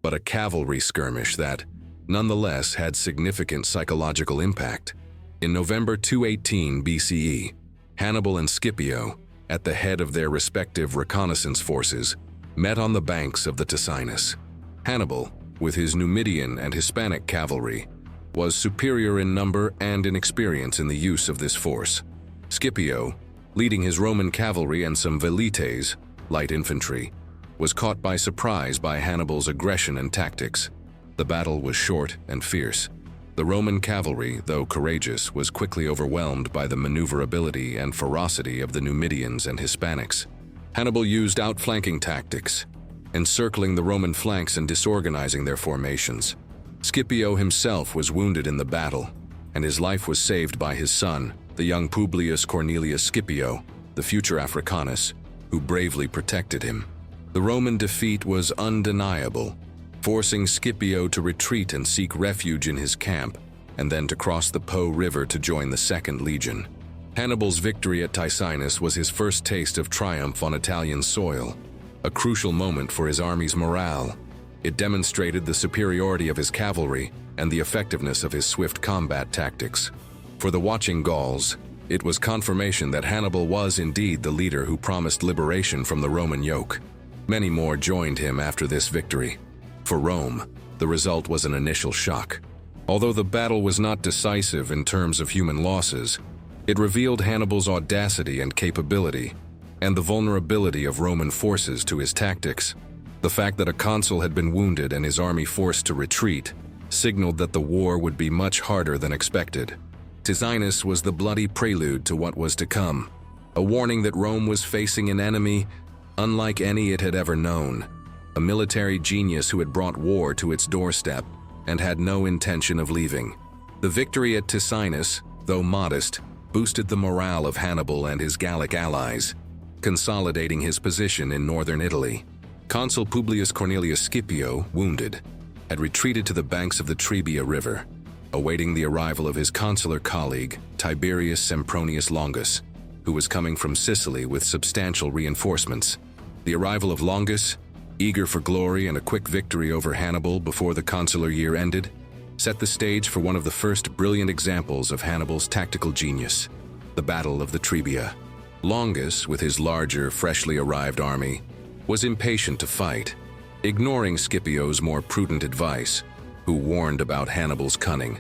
but a cavalry skirmish that, nonetheless, had significant psychological impact. In November 218 BCE, Hannibal and Scipio, at the head of their respective reconnaissance forces, met on the banks of the Ticinus. Hannibal, with his Numidian and Hispanic cavalry, was superior in number and in experience in the use of this force. Scipio, leading his Roman cavalry and some velites, light infantry, was caught by surprise by Hannibal's aggression and tactics. The battle was short and fierce. The Roman cavalry, though courageous, was quickly overwhelmed by the maneuverability and ferocity of the Numidians and Hispanics. Hannibal used outflanking tactics, encircling the Roman flanks and disorganizing their formations. Scipio himself was wounded in the battle, and his life was saved by his son, the young Publius Cornelius Scipio, the future Africanus, who bravely protected him. The Roman defeat was undeniable, forcing Scipio to retreat and seek refuge in his camp, and then to cross the Po River to join the Second Legion. Hannibal's victory at Ticinus was his first taste of triumph on Italian soil, a crucial moment for his army's morale. It demonstrated the superiority of his cavalry and the effectiveness of his swift combat tactics. For the watching Gauls, it was confirmation that Hannibal was indeed the leader who promised liberation from the Roman yoke. Many more joined him after this victory. For Rome, the result was an initial shock. Although the battle was not decisive in terms of human losses, it revealed Hannibal's audacity and capability, and the vulnerability of Roman forces to his tactics. The fact that a consul had been wounded and his army forced to retreat signaled that the war would be much harder than expected. Ticinus was the bloody prelude to what was to come, a warning that Rome was facing an enemy unlike any it had ever known, a military genius who had brought war to its doorstep and had no intention of leaving. The victory at Ticinus, though modest, boosted the morale of Hannibal and his Gallic allies, consolidating his position in northern Italy. Consul Publius Cornelius Scipio, wounded, had retreated to the banks of the Trebia River, awaiting the arrival of his consular colleague, Tiberius Sempronius Longus, who was coming from Sicily with substantial reinforcements. The arrival of Longus, eager for glory and a quick victory over Hannibal before the consular year ended, set the stage for one of the first brilliant examples of Hannibal's tactical genius, the Battle of the Trebia. Longus, with his larger, freshly arrived army, was impatient to fight, ignoring Scipio's more prudent advice, who warned about Hannibal's cunning.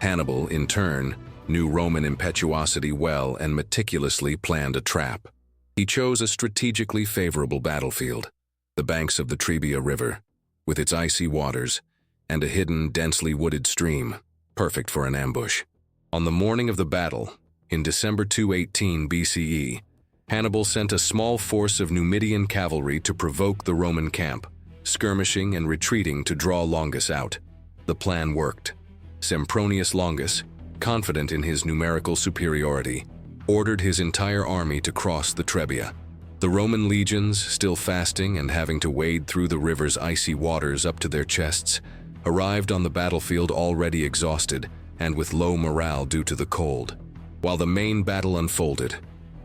Hannibal, in turn, knew Roman impetuosity well and meticulously planned a trap. He chose a strategically favorable battlefield, the banks of the Trebia River, with its icy waters, and a hidden, densely wooded stream, perfect for an ambush. On the morning of the battle, in December 218 BCE, Hannibal sent a small force of Numidian cavalry to provoke the Roman camp, skirmishing and retreating to draw Longus out. The plan worked. Sempronius Longus, confident in his numerical superiority, ordered his entire army to cross the Trebia. The Roman legions, still fasting and having to wade through the river's icy waters up to their chests, arrived on the battlefield already exhausted and with low morale due to the cold. While the main battle unfolded,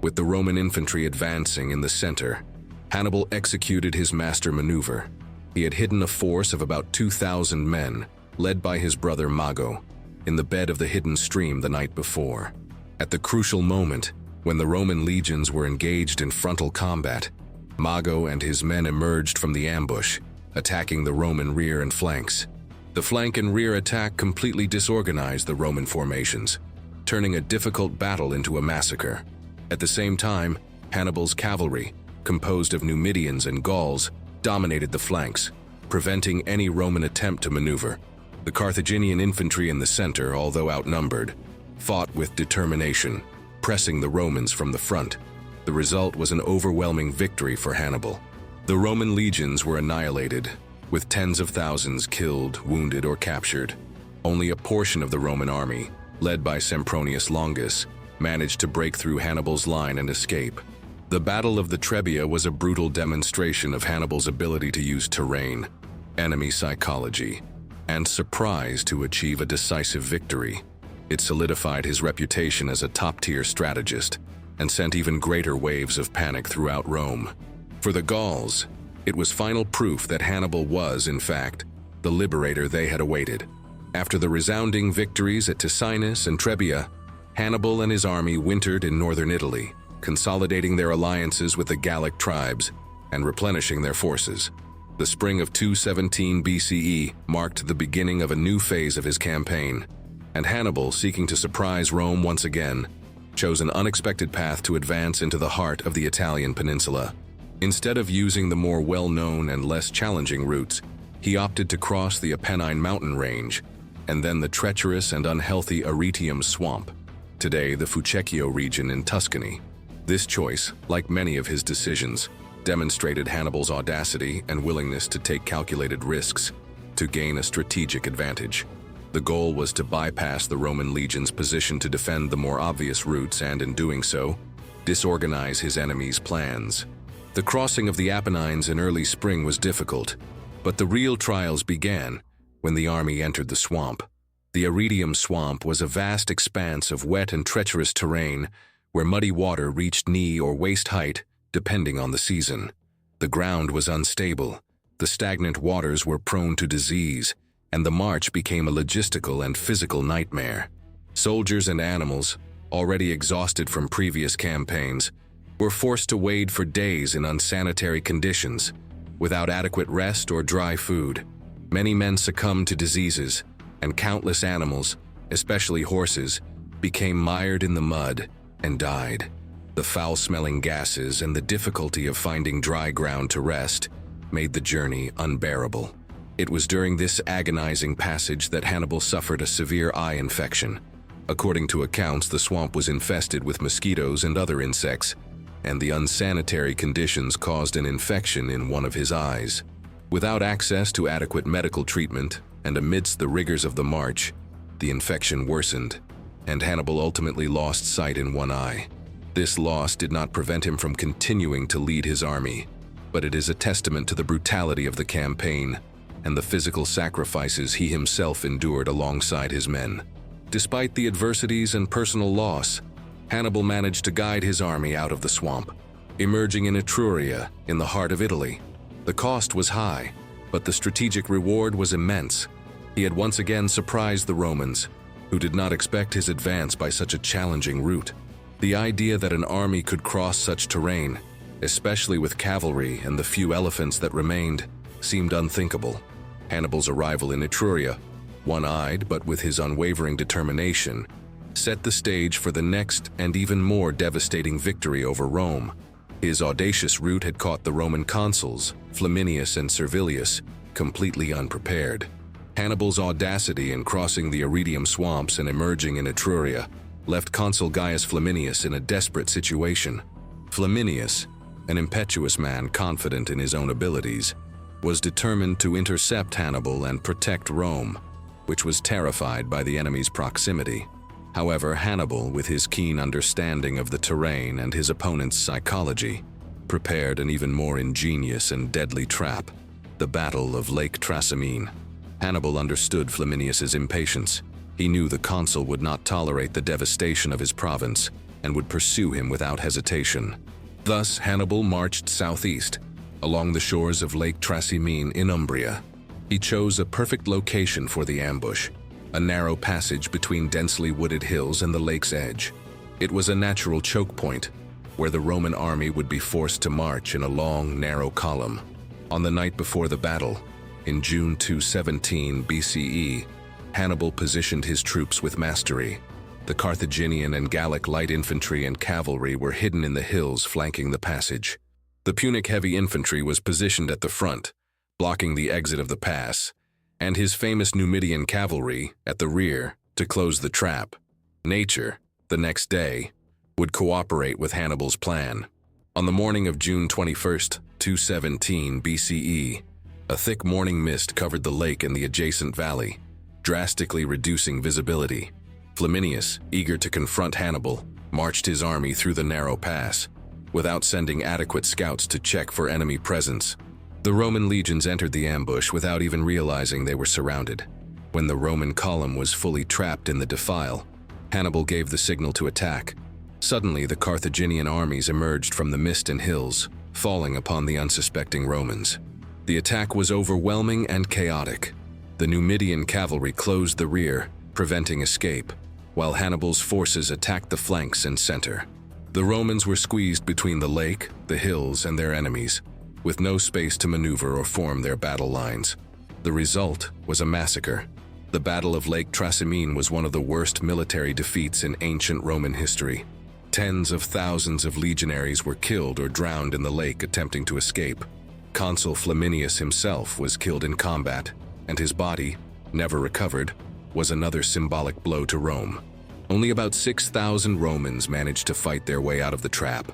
with the Roman infantry advancing in the center, Hannibal executed his master maneuver. He had hidden a force of about 2,000 men, led by his brother Mago, in the bed of the hidden stream the night before. At the crucial moment, when the Roman legions were engaged in frontal combat, Mago and his men emerged from the ambush, attacking the Roman rear and flanks. The flank and rear attack completely disorganized the Roman formations, turning a difficult battle into a massacre. At the same time, Hannibal's cavalry, composed of Numidians and Gauls, dominated the flanks, preventing any Roman attempt to maneuver. The Carthaginian infantry in the center, although outnumbered, fought with determination, pressing the Romans from the front. The result was an overwhelming victory for Hannibal. The Roman legions were annihilated, with tens of thousands killed, wounded, or captured. Only a portion of the Roman army, led by Sempronius Longus, managed to break through Hannibal's line and escape. The Battle of the Trebia was a brutal demonstration of Hannibal's ability to use terrain, enemy psychology, and surprise to achieve a decisive victory. It solidified his reputation as a top-tier strategist and sent even greater waves of panic throughout Rome. For the Gauls, it was final proof that Hannibal was, in fact, the liberator they had awaited. After the resounding victories at Ticinus and Trebia, Hannibal and his army wintered in northern Italy, consolidating their alliances with the Gallic tribes and replenishing their forces. The spring of 217 BCE marked the beginning of a new phase of his campaign, and Hannibal, seeking to surprise Rome once again, chose an unexpected path to advance into the heart of the Italian peninsula. Instead of using the more well-known and less challenging routes, he opted to cross the Apennine mountain range, and then the treacherous and unhealthy Arretium swamp, today the Fucecchio region in Tuscany. This choice, like many of his decisions, demonstrated Hannibal's audacity and willingness to take calculated risks to gain a strategic advantage. The goal was to bypass the Roman legion's position to defend the more obvious routes and, in doing so, disorganize his enemy's plans. The crossing of the Apennines in early spring was difficult, but the real trials began when the army entered the swamp. The Arretium swamp was a vast expanse of wet and treacherous terrain where muddy water reached knee or waist height, depending on the season. The ground was unstable, the stagnant waters were prone to disease, and the march became a logistical and physical nightmare. Soldiers and animals, already exhausted from previous campaigns, were forced to wade for days in unsanitary conditions, without adequate rest or dry food. Many men succumbed to diseases, and countless animals, especially horses, became mired in the mud and died. The foul-smelling gases and the difficulty of finding dry ground to rest made the journey unbearable. It was during this agonizing passage that Hannibal suffered a severe eye infection. According to accounts, the swamp was infested with mosquitoes and other insects, and the unsanitary conditions caused an infection in one of his eyes. Without access to adequate medical treatment, and amidst the rigors of the march, the infection worsened, and Hannibal ultimately lost sight in one eye. This loss did not prevent him from continuing to lead his army, but it is a testament to the brutality of the campaign and the physical sacrifices he himself endured alongside his men. Despite the adversities and personal loss, Hannibal managed to guide his army out of the swamp, emerging in Etruria, in the heart of Italy. The cost was high, but the strategic reward was immense. He had once again surprised the Romans, who did not expect his advance by such a challenging route. The idea that an army could cross such terrain, especially with cavalry and the few elephants that remained, seemed unthinkable. Hannibal's arrival in Etruria, one-eyed but with his unwavering determination, set the stage for the next and even more devastating victory over Rome. His audacious route had caught the Roman consuls, Flaminius and Servilius, completely unprepared. Hannibal's audacity in crossing the Arretium swamps and emerging in Etruria left Consul Gaius Flaminius in a desperate situation. Flaminius, an impetuous man confident in his own abilities, was determined to intercept Hannibal and protect Rome, which was terrified by the enemy's proximity. However, Hannibal, with his keen understanding of the terrain and his opponent's psychology, prepared an even more ingenious and deadly trap: the Battle of Lake Trasimene. Hannibal understood Flaminius's impatience. He knew the consul would not tolerate the devastation of his province and would pursue him without hesitation. Thus, Hannibal marched southeast, along the shores of Lake Trasimene in Umbria. He chose a perfect location for the ambush, a narrow passage between densely wooded hills and the lake's edge. It was a natural choke point, where the Roman army would be forced to march in a long, narrow column. On the night before the battle, in June 217 BCE, Hannibal positioned his troops with mastery. The Carthaginian and Gallic light infantry and cavalry were hidden in the hills flanking the passage. The Punic heavy infantry was positioned at the front, blocking the exit of the pass, and his famous Numidian cavalry at the rear to close the trap. Nature, the next day, would cooperate with Hannibal's plan. On the morning of June 21st, 217 BCE, a thick morning mist covered the lake and the adjacent valley, drastically reducing visibility. Flaminius, eager to confront Hannibal, marched his army through the narrow pass, without sending adequate scouts to check for enemy presence. The Roman legions entered the ambush without even realizing they were surrounded. When the Roman column was fully trapped in the defile, Hannibal gave the signal to attack. Suddenly, the Carthaginian armies emerged from the mist and hills, falling upon the unsuspecting Romans. The attack was overwhelming and chaotic. The Numidian cavalry closed the rear, preventing escape, while Hannibal's forces attacked the flanks and center. The Romans were squeezed between the lake, the hills, and their enemies, with no space to maneuver or form their battle lines. The result was a massacre. The Battle of Lake Trasimene was one of the worst military defeats in ancient Roman history. Tens of thousands of legionaries were killed or drowned in the lake attempting to escape. Consul Flaminius himself was killed in combat, and his body, never recovered, was another symbolic blow to Rome. Only about 6,000 Romans managed to fight their way out of the trap.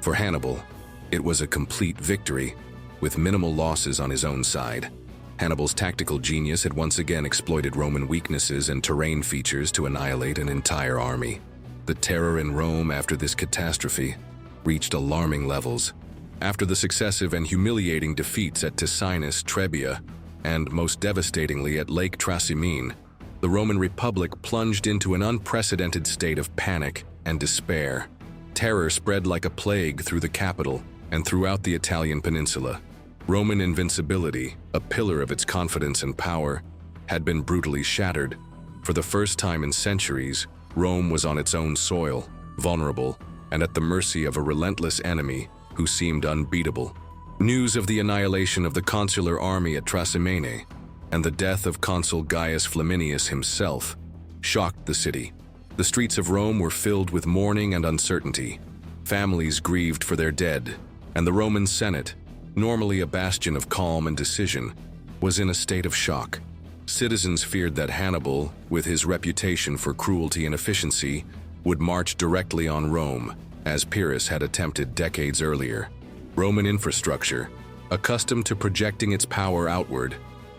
For Hannibal, it was a complete victory, with minimal losses on his own side. Hannibal's tactical genius had once again exploited Roman weaknesses and terrain features to annihilate an entire army. The terror in Rome after this catastrophe reached alarming levels. After the successive and humiliating defeats at Ticinus, Trebia, and most devastatingly at Lake Trasimene, the Roman Republic plunged into an unprecedented state of panic and despair. Terror spread like a plague through the capital and throughout the Italian peninsula. Roman invincibility, a pillar of its confidence and power, had been brutally shattered. For the first time in centuries, Rome was on its own soil, vulnerable, and at the mercy of a relentless enemy who seemed unbeatable. News of the annihilation of the consular army at Trasimene and the death of Consul Gaius Flaminius himself shocked the city. The streets of Rome were filled with mourning and uncertainty. Families grieved for their dead, and the Roman Senate, normally a bastion of calm and decision, was in a state of shock. Citizens feared that Hannibal, with his reputation for cruelty and efficiency, would march directly on Rome, as Pyrrhus had attempted decades earlier. Roman infrastructure, accustomed to projecting its power outward,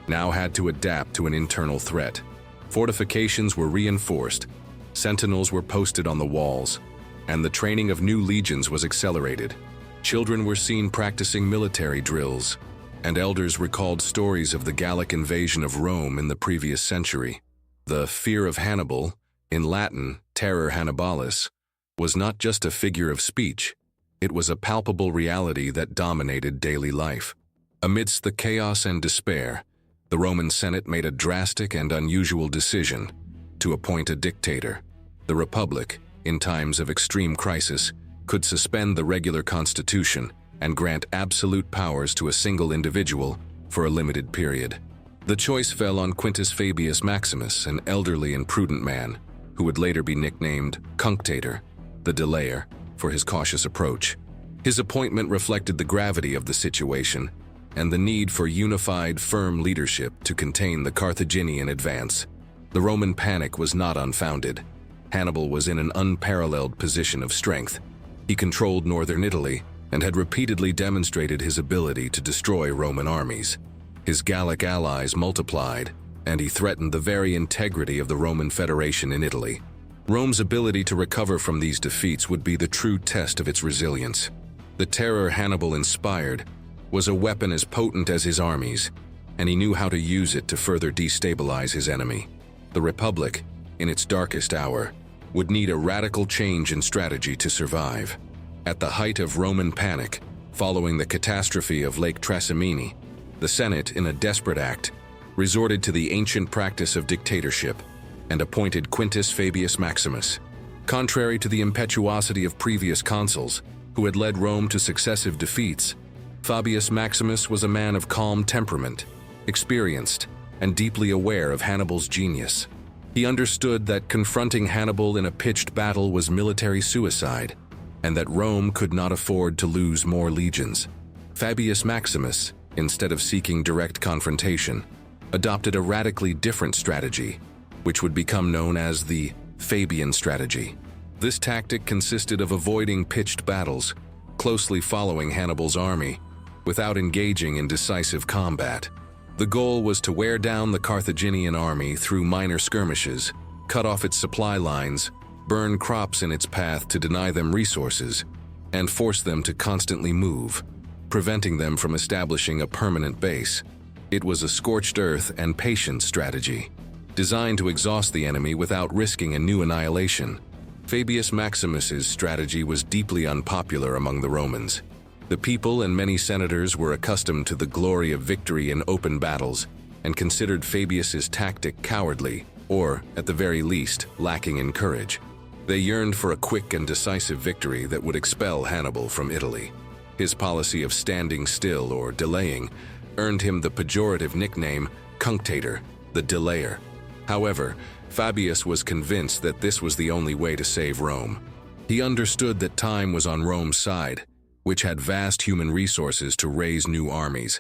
now had to adapt to an internal threat. Fortifications were reinforced, sentinels were posted on the walls, and the training of new legions was accelerated. Children were seen practicing military drills, and elders recalled stories of the Gallic invasion of Rome in the previous century. The fear of Hannibal, in Latin, terror Hannibalis, was not just a figure of speech. It was a palpable reality that dominated daily life. Amidst the chaos and despair, the Roman Senate made a drastic and unusual decision to appoint a dictator. The Republic, in times of extreme crisis, could suspend the regular constitution and grant absolute powers to a single individual for a limited period. The choice fell on Quintus Fabius Maximus, an elderly and prudent man, who would later be nicknamed Cunctator, the delayer, for his cautious approach. His appointment reflected the gravity of the situation and the need for unified, firm leadership to contain the Carthaginian advance. The Roman panic was not unfounded. Hannibal was in an unparalleled position of strength. He controlled northern Italy and had repeatedly demonstrated his ability to destroy Roman armies. His Gallic allies multiplied, and he threatened the very integrity of the Roman Federation in Italy. Rome's ability to recover from these defeats would be the true test of its resilience. The terror Hannibal inspired was a weapon as potent as his armies, and he knew how to use it to further destabilize his enemy. The Republic, in its darkest hour, would need a radical change in strategy to survive. At the height of Roman panic, following the catastrophe of Lake Trasimene, the Senate, in a desperate act, resorted to the ancient practice of dictatorship and appointed Quintus Fabius Maximus. Contrary to the impetuosity of previous consuls, who had led Rome to successive defeats, Fabius Maximus was a man of calm temperament, experienced, and deeply aware of Hannibal's genius. He understood that confronting Hannibal in a pitched battle was military suicide, and that Rome could not afford to lose more legions. Fabius Maximus, instead of seeking direct confrontation, adopted a radically different strategy, which would become known as the Fabian strategy. This tactic consisted of avoiding pitched battles, closely following Hannibal's army, without engaging in decisive combat. The goal was to wear down the Carthaginian army through minor skirmishes, cut off its supply lines, burn crops in its path to deny them resources, and force them to constantly move, preventing them from establishing a permanent base. It was a scorched earth and patience strategy, designed to exhaust the enemy without risking a new annihilation. Fabius Maximus's strategy was deeply unpopular among the Romans. The people and many senators were accustomed to the glory of victory in open battles and considered Fabius's tactic cowardly, or, at the very least, lacking in courage. They yearned for a quick and decisive victory that would expel Hannibal from Italy. His policy of standing still or delaying earned him the pejorative nickname cunctator, the delayer. However, Fabius was convinced that this was the only way to save Rome. He understood that time was on Rome's side, which had vast human resources to raise new armies.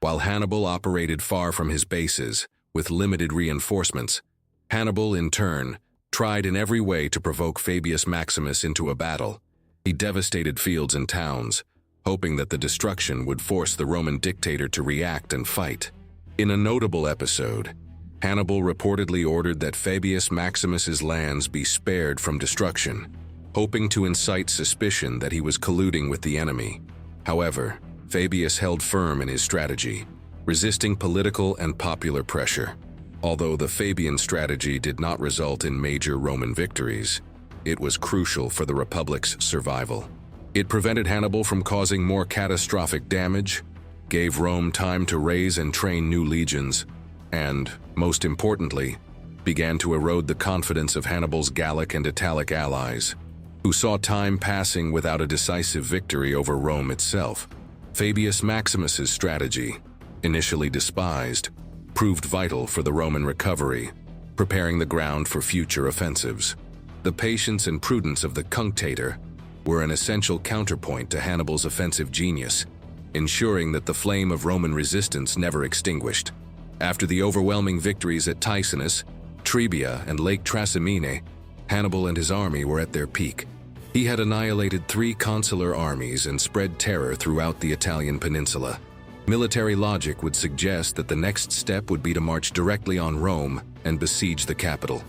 While Hannibal operated far from his bases, with limited reinforcements, Hannibal, in turn, tried in every way to provoke Fabius Maximus into a battle. He devastated fields and towns, hoping that the destruction would force the Roman dictator to react and fight. In a notable episode, Hannibal reportedly ordered that Fabius Maximus's lands be spared from destruction, hoping to incite suspicion that he was colluding with the enemy. However, Fabius held firm in his strategy, resisting political and popular pressure. Although the Fabian strategy did not result in major Roman victories, it was crucial for the Republic's survival. It prevented Hannibal from causing more catastrophic damage, gave Rome time to raise and train new legions, and, most importantly, began to erode the confidence of Hannibal's Gallic and Italic allies, who saw time passing without a decisive victory over Rome itself. Fabius Maximus's strategy, initially despised, proved vital for the Roman recovery, preparing the ground for future offensives. The patience and prudence of the cunctator were an essential counterpoint to Hannibal's offensive genius, ensuring that the flame of Roman resistance never extinguished. After the overwhelming victories at Ticinus, Trebia, and Lake Trasimene, Hannibal and his army were at their peak. He had annihilated 3 consular armies and spread terror throughout the Italian peninsula. Military logic would suggest that the next step would be to march directly on Rome and besiege the capital.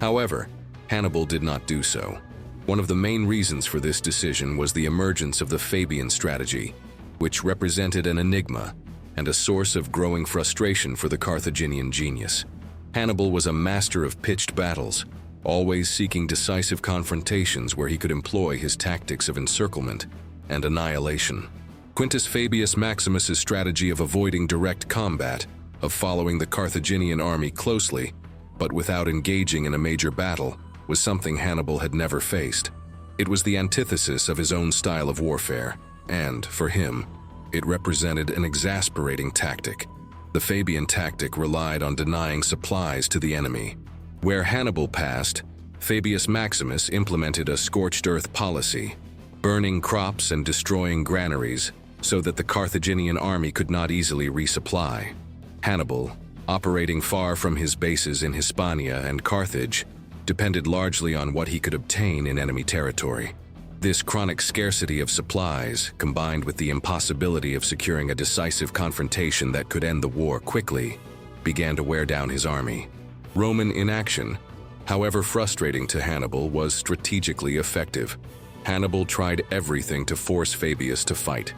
However, Hannibal did not do so. One of the main reasons for this decision was the emergence of the Fabian strategy, which represented an enigma and a source of growing frustration for the Carthaginian genius. Hannibal was a master of pitched battles, always seeking decisive confrontations where he could employ his tactics of encirclement and annihilation. Quintus Fabius Maximus's strategy of avoiding direct combat, of following the Carthaginian army closely, but without engaging in a major battle, was something Hannibal had never faced. It was the antithesis of his own style of warfare, and, for him, it represented an exasperating tactic. The Fabian tactic relied on denying supplies to the enemy. Where Hannibal passed, Fabius Maximus implemented a scorched earth policy, burning crops and destroying granaries so that the Carthaginian army could not easily resupply. Hannibal, operating far from his bases in Hispania and Carthage, depended largely on what he could obtain in enemy territory. This chronic scarcity of supplies, combined with the impossibility of securing a decisive confrontation that could end the war quickly, began to wear down his army. Roman inaction, however frustrating to Hannibal, was strategically effective. Hannibal tried everything to force Fabius to fight.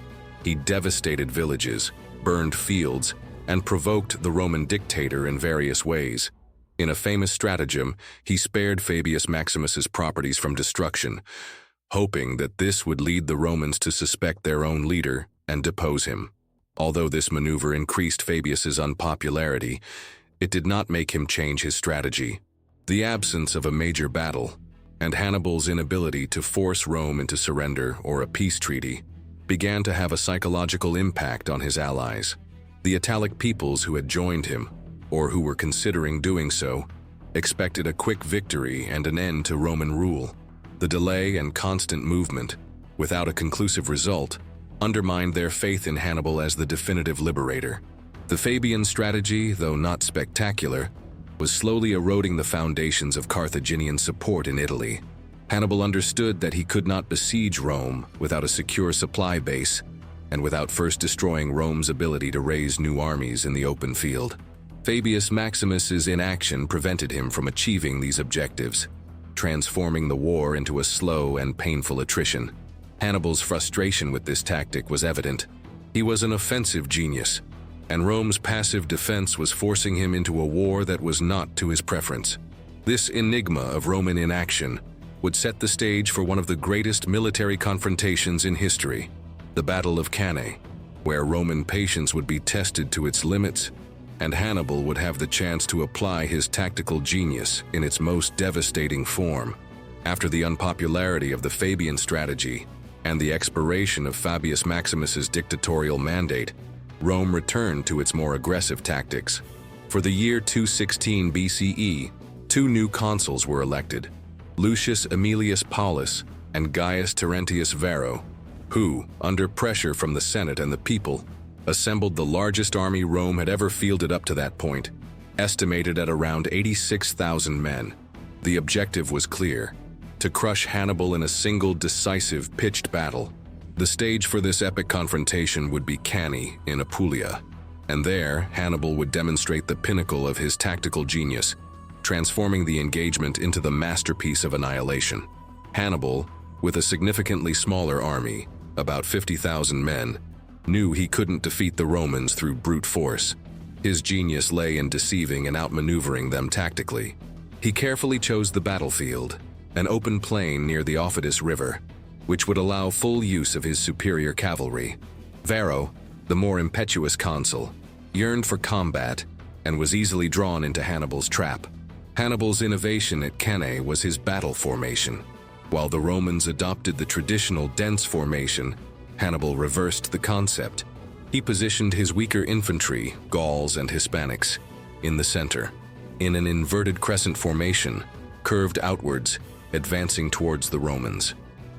He devastated villages, burned fields, and provoked the Roman dictator in various ways. In a famous stratagem, he spared Fabius Maximus's properties from destruction, hoping that this would lead the Romans to suspect their own leader and depose him. Although this maneuver increased Fabius's unpopularity, it did not make him change his strategy. The absence of a major battle, and Hannibal's inability to force Rome into surrender or a peace treaty, began to have a psychological impact on his allies. The Italic peoples who had joined him, or who were considering doing so, expected a quick victory and an end to Roman rule. The delay and constant movement, without a conclusive result, undermined their faith in Hannibal as the definitive liberator. The Fabian strategy, though not spectacular, was slowly eroding the foundations of Carthaginian support in Italy. Hannibal understood that he could not besiege Rome without a secure supply base and without first destroying Rome's ability to raise new armies in the open field. Fabius Maximus's inaction prevented him from achieving these objectives, transforming the war into a slow and painful attrition. Hannibal's frustration with this tactic was evident. He was an offensive genius, and Rome's passive defense was forcing him into a war that was not to his preference. This enigma of Roman inaction would set the stage for one of the greatest military confrontations in history, the Battle of Cannae, where Roman patience would be tested to its limits, and Hannibal would have the chance to apply his tactical genius in its most devastating form. After the unpopularity of the Fabian strategy, and the expiration of Fabius Maximus's dictatorial mandate, Rome returned to its more aggressive tactics. For the year 216 BCE, two new consuls were elected, Lucius Aemilius Paulus and Gaius Terentius Varro, who, under pressure from the Senate and the people, assembled the largest army Rome had ever fielded up to that point, estimated at around 86,000 men. The objective was clear: to crush Hannibal in a single decisive pitched battle. The stage for this epic confrontation would be Cannae in Apulia, and there Hannibal would demonstrate the pinnacle of his tactical genius, transforming the engagement into the masterpiece of annihilation. Hannibal, with a significantly smaller army, about 50,000 men, knew he couldn't defeat the Romans through brute force. His genius lay in deceiving and outmaneuvering them tactically. He carefully chose the battlefield, an open plain near the Aufidus River, which would allow full use of his superior cavalry. Varro, the more impetuous consul, yearned for combat and was easily drawn into Hannibal's trap. Hannibal's innovation at Cannae was his battle formation. While the Romans adopted the traditional dense formation, Hannibal reversed the concept. He positioned his weaker infantry, Gauls and Hispanics, in the center, in an inverted crescent formation, curved outwards, advancing towards the Romans.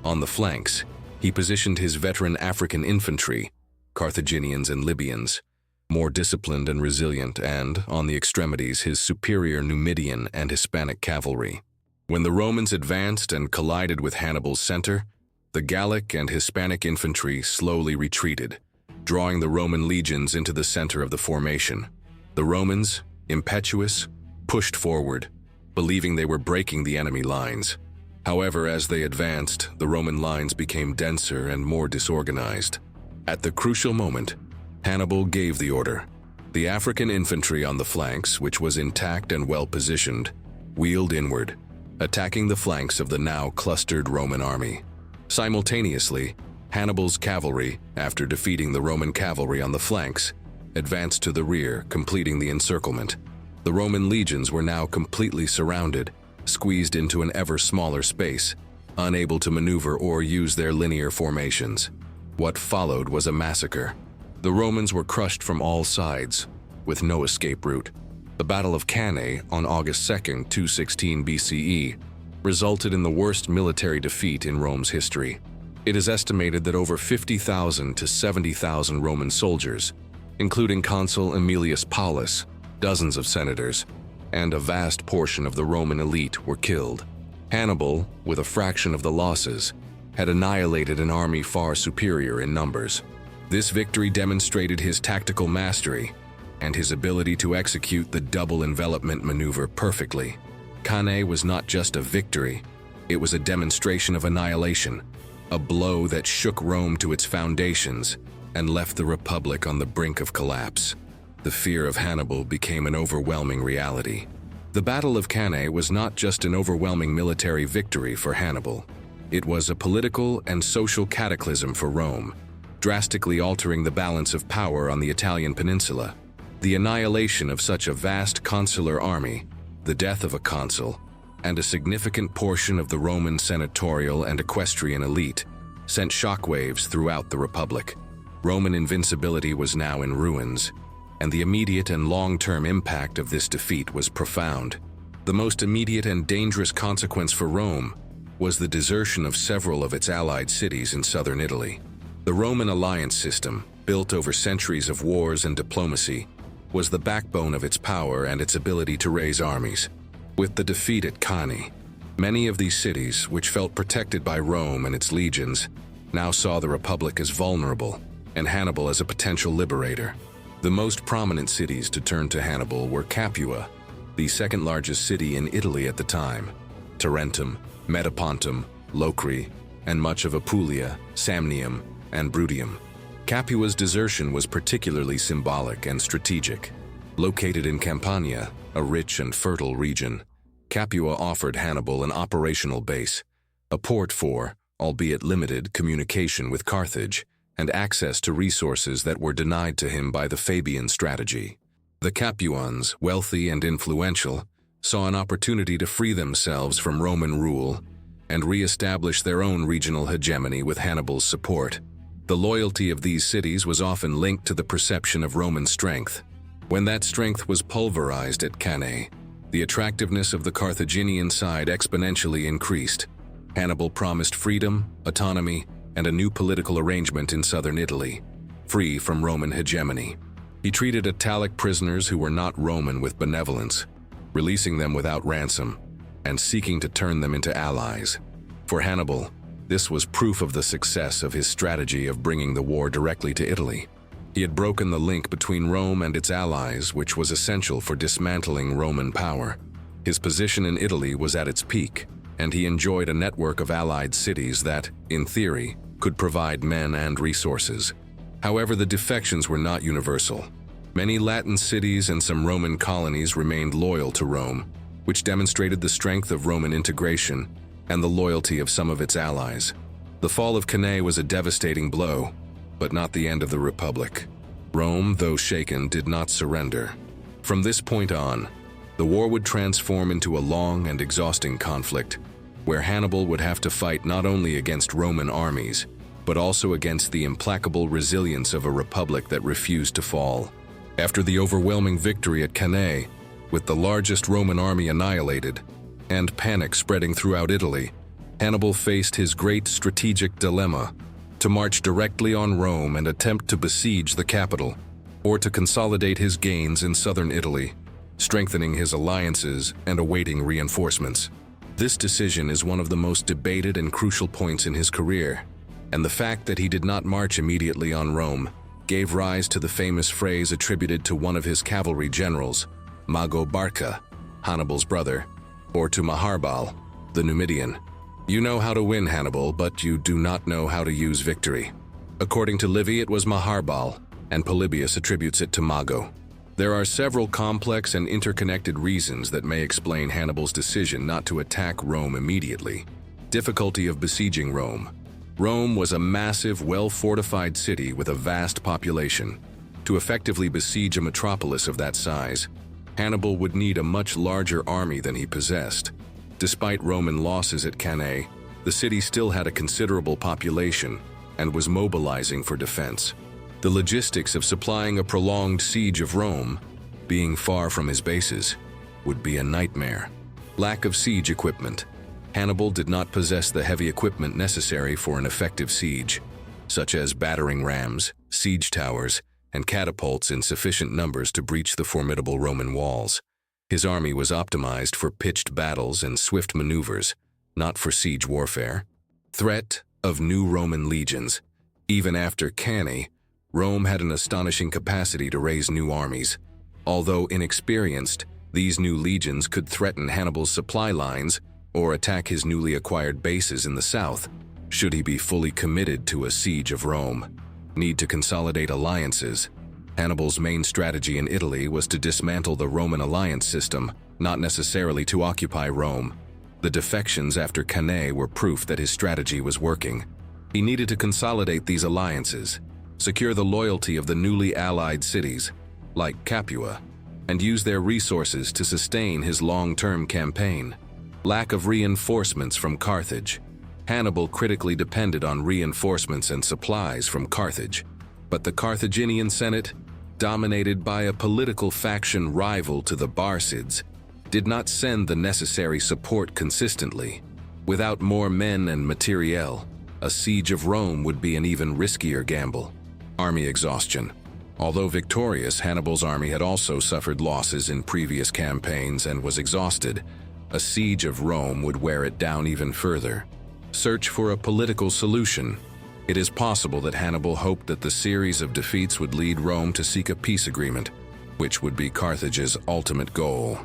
On the flanks, he positioned his veteran African infantry, Carthaginians and Libyans, more disciplined and resilient, and, on the extremities, his superior Numidian and Hispanic cavalry. When the Romans advanced and collided with Hannibal's center, the Gallic and Hispanic infantry slowly retreated, drawing the Roman legions into the center of the formation. The Romans, impetuous, pushed forward, believing they were breaking the enemy lines. However, as they advanced, the Roman lines became denser and more disorganized. At the crucial moment, Hannibal gave the order. The African infantry on the flanks, which was intact and well-positioned, wheeled inward, attacking the flanks of the now clustered Roman army. Simultaneously, Hannibal's cavalry, after defeating the Roman cavalry on the flanks, advanced to the rear, completing the encirclement. The Roman legions were now completely surrounded, squeezed into an ever smaller space, unable to maneuver or use their linear formations. What followed was a massacre. The Romans were crushed from all sides, with no escape route. The Battle of Cannae on August 2, 216 BCE, resulted in the worst military defeat in Rome's history. It is estimated that over 50,000 to 70,000 Roman soldiers, including Consul Aemilius Paulus, dozens of senators, and a vast portion of the Roman elite were killed. Hannibal, with a fraction of the losses, had annihilated an army far superior in numbers. This victory demonstrated his tactical mastery and his ability to execute the double envelopment maneuver perfectly. Cannae was not just a victory, it was a demonstration of annihilation, a blow that shook Rome to its foundations and left the Republic on the brink of collapse. The fear of Hannibal became an overwhelming reality. The Battle of Cannae was not just an overwhelming military victory for Hannibal. It was a political and social cataclysm for Rome, drastically altering the balance of power on the Italian peninsula. The annihilation of such a vast consular army, the death of a consul, and a significant portion of the Roman senatorial and equestrian elite sent shockwaves throughout the Republic. Roman invincibility was now in ruins, and the immediate and long-term impact of this defeat was profound. The most immediate and dangerous consequence for Rome was the desertion of several of its allied cities in southern Italy. The Roman alliance system, built over centuries of wars and diplomacy, was the backbone of its power and its ability to raise armies. With the defeat at Cannae, many of these cities, which felt protected by Rome and its legions, now saw the Republic as vulnerable and Hannibal as a potential liberator. The most prominent cities to turn to Hannibal were Capua, the second largest city in Italy at the time, Tarentum, Metapontum, Locri, and much of Apulia, Samnium, and Bruttium. Capua's desertion was particularly symbolic and strategic. Located in Campania, a rich and fertile region, Capua offered Hannibal an operational base, a port for, albeit limited, communication with Carthage, and access to resources that were denied to him by the Fabian strategy. The Capuans, wealthy and influential, saw an opportunity to free themselves from Roman rule and re-establish their own regional hegemony with Hannibal's support. The loyalty of these cities was often linked to the perception of Roman strength. When that strength was pulverized at Cannae, the attractiveness of the Carthaginian side exponentially increased. Hannibal promised freedom, autonomy, and a new political arrangement in southern Italy, free from Roman hegemony. He treated Italic prisoners who were not Roman with benevolence, releasing them without ransom, and seeking to turn them into allies. For Hannibal, this was proof of the success of his strategy of bringing the war directly to Italy. He had broken the link between Rome and its allies, which was essential for dismantling Roman power. His position in Italy was at its peak, and he enjoyed a network of allied cities that, in theory, could provide men and resources. However, the defections were not universal. Many Latin cities and some Roman colonies remained loyal to Rome, which demonstrated the strength of Roman integration and the loyalty of some of its allies. The fall of Cannae was a devastating blow, but not the end of the Republic. Rome, though shaken, did not surrender. From this point on, the war would transform into a long and exhausting conflict, where Hannibal would have to fight not only against Roman armies, but also against the implacable resilience of a republic that refused to fall. After the overwhelming victory at Cannae, with the largest Roman army annihilated, and panic spreading throughout Italy, Hannibal faced his great strategic dilemma: to march directly on Rome and attempt to besiege the capital, or to consolidate his gains in southern Italy, strengthening his alliances and awaiting reinforcements. This decision is one of the most debated and crucial points in his career, and the fact that he did not march immediately on Rome gave rise to the famous phrase attributed to one of his cavalry generals, Mago Barca, Hannibal's brother, or to Maharbal, the Numidian: "You know how to win, Hannibal, but you do not know how to use victory." According to Livy, it was Maharbal, and Polybius attributes it to Mago. There are several complex and interconnected reasons that may explain Hannibal's decision not to attack Rome immediately. Difficulty of besieging Rome. Rome was a massive, well-fortified city with a vast population. To effectively besiege a metropolis of that size, Hannibal would need a much larger army than he possessed. Despite Roman losses at Cannae, the city still had a considerable population and was mobilizing for defense. The logistics of supplying a prolonged siege of Rome, being far from his bases, would be a nightmare. Lack of siege equipment. Hannibal did not possess the heavy equipment necessary for an effective siege, such as battering rams, siege towers, and catapults in sufficient numbers to breach the formidable Roman walls. His army was optimized for pitched battles and swift maneuvers, not for siege warfare. Threat of new Roman legions. Even after Cannae, Rome had an astonishing capacity to raise new armies. Although inexperienced, these new legions could threaten Hannibal's supply lines or attack his newly acquired bases in the south, should he be fully committed to a siege of Rome. Need to consolidate alliances. Hannibal's main strategy in Italy was to dismantle the Roman alliance system, not necessarily to occupy Rome. The defections after Cannae were proof that his strategy was working. He needed to consolidate these alliances, secure the loyalty of the newly allied cities, like Capua, and use their resources to sustain his long-term campaign. Lack of reinforcements from Carthage. Hannibal critically depended on reinforcements and supplies from Carthage, but the Carthaginian Senate, dominated by a political faction rival to the Barcids, did not send the necessary support consistently. Without more men and materiel, a siege of Rome would be an even riskier gamble. Army exhaustion. Although victorious, Hannibal's army had also suffered losses in previous campaigns and was exhausted. A siege of Rome would wear it down even further. Search for a political solution. It is possible that Hannibal hoped that the series of defeats would lead Rome to seek a peace agreement, which would be Carthage's ultimate goal.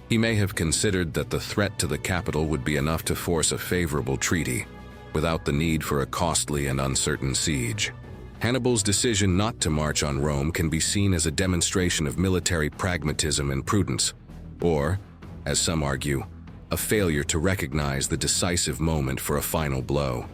He may have considered that the threat to the capital would be enough to force a favorable treaty, without the need for a costly and uncertain siege. Hannibal's decision not to march on Rome can be seen as a demonstration of military pragmatism and prudence, or, as some argue, a failure to recognize the decisive moment for a final blow.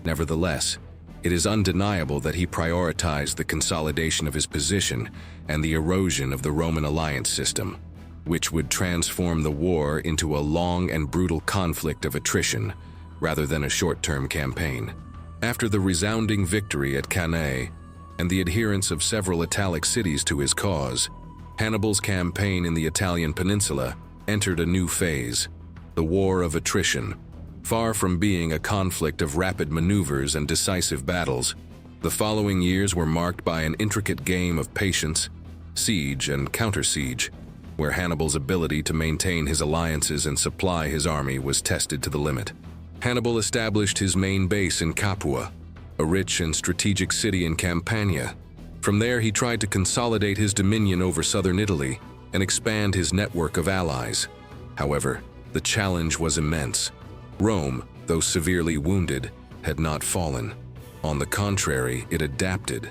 Nevertheless, it is undeniable that he prioritized the consolidation of his position and the erosion of the Roman alliance system, which would transform the war into a long and brutal conflict of attrition, rather than a short-term campaign. After the resounding victory at Cannae and the adherence of several Italic cities to his cause, Hannibal's campaign in the Italian peninsula entered a new phase, the War of Attrition. Far from being a conflict of rapid maneuvers and decisive battles, the following years were marked by an intricate game of patience, siege and counter-siege, where Hannibal's ability to maintain his alliances and supply his army was tested to the limit. Hannibal established his main base in Capua, a rich and strategic city in Campania. From there, he tried to consolidate his dominion over southern Italy and expand his network of allies. However, the challenge was immense. Rome, though severely wounded, had not fallen. On the contrary, it adapted,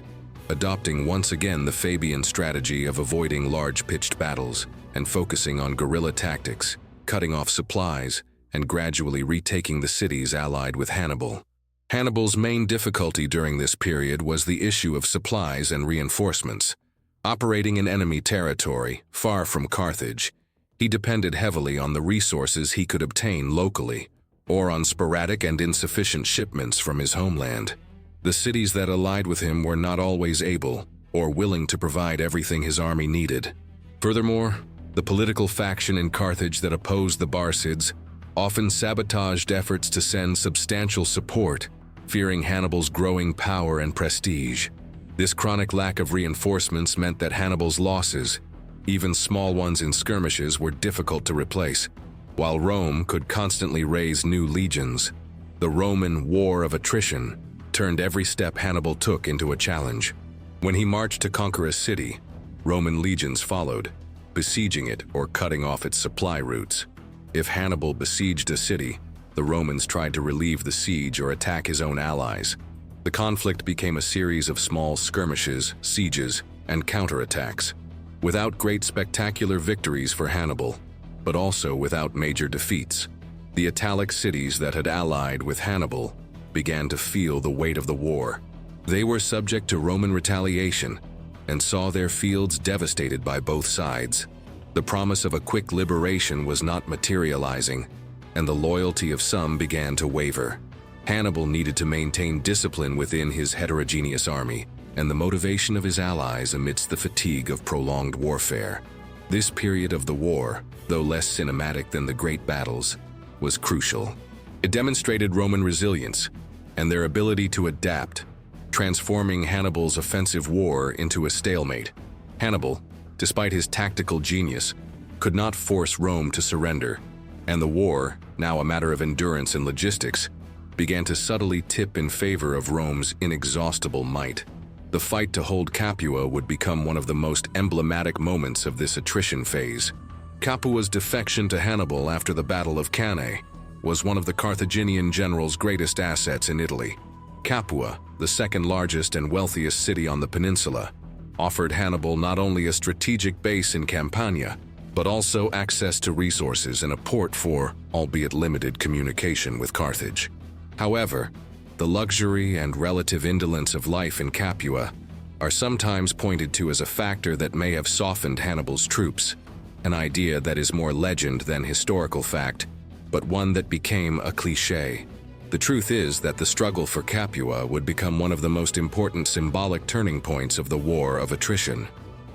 adopting once again the Fabian strategy of avoiding large-pitched battles and focusing on guerrilla tactics, cutting off supplies, and gradually retaking the cities allied with Hannibal. Hannibal's main difficulty during this period was the issue of supplies and reinforcements. Operating in enemy territory, far from Carthage, he depended heavily on the resources he could obtain locally, or on sporadic and insufficient shipments from his homeland. The cities that allied with him were not always able or willing to provide everything his army needed. Furthermore, the political faction in Carthage that opposed the Barcids often sabotaged efforts to send substantial support, fearing Hannibal's growing power and prestige. This chronic lack of reinforcements meant that Hannibal's losses, even small ones in skirmishes, were difficult to replace. While Rome could constantly raise new legions, the Roman War of Attrition turned every step Hannibal took into a challenge. When he marched to conquer a city, Roman legions followed, besieging it or cutting off its supply routes. If Hannibal besieged a city, the Romans tried to relieve the siege or attack his own allies. The conflict became a series of small skirmishes, sieges, and counterattacks, without great spectacular victories for Hannibal, but also without major defeats. The Italic cities that had allied with Hannibal began to feel the weight of the war. They were subject to Roman retaliation and saw their fields devastated by both sides. The promise of a quick liberation was not materializing, and the loyalty of some began to waver. Hannibal needed to maintain discipline within his heterogeneous army and the motivation of his allies amidst the fatigue of prolonged warfare. This period of the war, though less cinematic than the great battles, was crucial. It demonstrated Roman resilience and their ability to adapt, transforming Hannibal's offensive war into a stalemate. Hannibal, despite his tactical genius, could not force Rome to surrender, and the war, now a matter of endurance and logistics, began to subtly tip in favor of Rome's inexhaustible might. The fight to hold Capua would become one of the most emblematic moments of this attrition phase. Capua's defection to Hannibal after the Battle of Cannae was one of the Carthaginian general's greatest assets in Italy. Capua, the second largest and wealthiest city on the peninsula, offered Hannibal not only a strategic base in Campania, but also access to resources and a port for, albeit limited, communication with Carthage. However, the luxury and relative indolence of life in Capua are sometimes pointed to as a factor that may have softened Hannibal's troops, an idea that is more legend than historical fact, but one that became a cliché. The truth is that the struggle for Capua would become one of the most important symbolic turning points of the War of Attrition.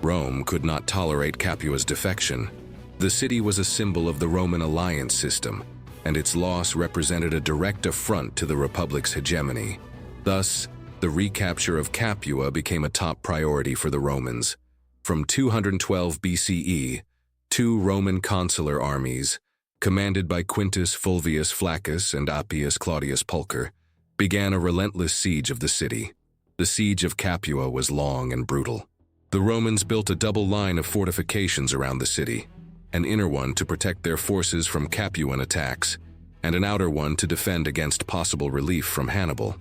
Rome could not tolerate Capua's defection. The city was a symbol of the Roman alliance system, and its loss represented a direct affront to the Republic's hegemony. Thus, the recapture of Capua became a top priority for the Romans. From 212 BCE, two Roman consular armies, commanded by Quintus Fulvius Flaccus and Appius Claudius Pulcher, began a relentless siege of the city. The siege of Capua was long and brutal. The Romans built a double line of fortifications around the city, an inner one to protect their forces from Capuan attacks, and an outer one to defend against possible relief from Hannibal.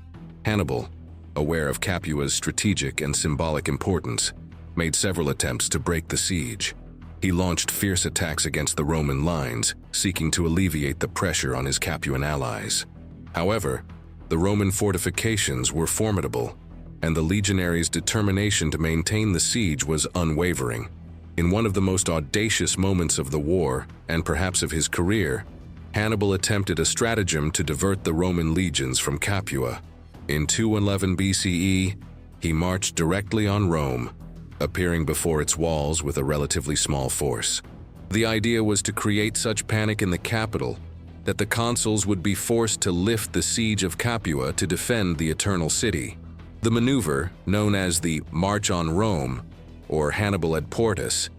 Hannibal, aware of Capua's strategic and symbolic importance, made several attempts to break the siege. He launched fierce attacks against the Roman lines, seeking to alleviate the pressure on his Capuan allies. However, the Roman fortifications were formidable, and the legionaries' determination to maintain the siege was unwavering. In one of the most audacious moments of the war, and perhaps of his career, Hannibal attempted a stratagem to divert the Roman legions from Capua. In 211 BCE, he marched directly on Rome, appearing before its walls with a relatively small force. The idea was to create such panic in the capital that the consuls would be forced to lift the siege of Capua to defend the Eternal City. The maneuver, known as the March on Rome, or Hannibal ad Portas,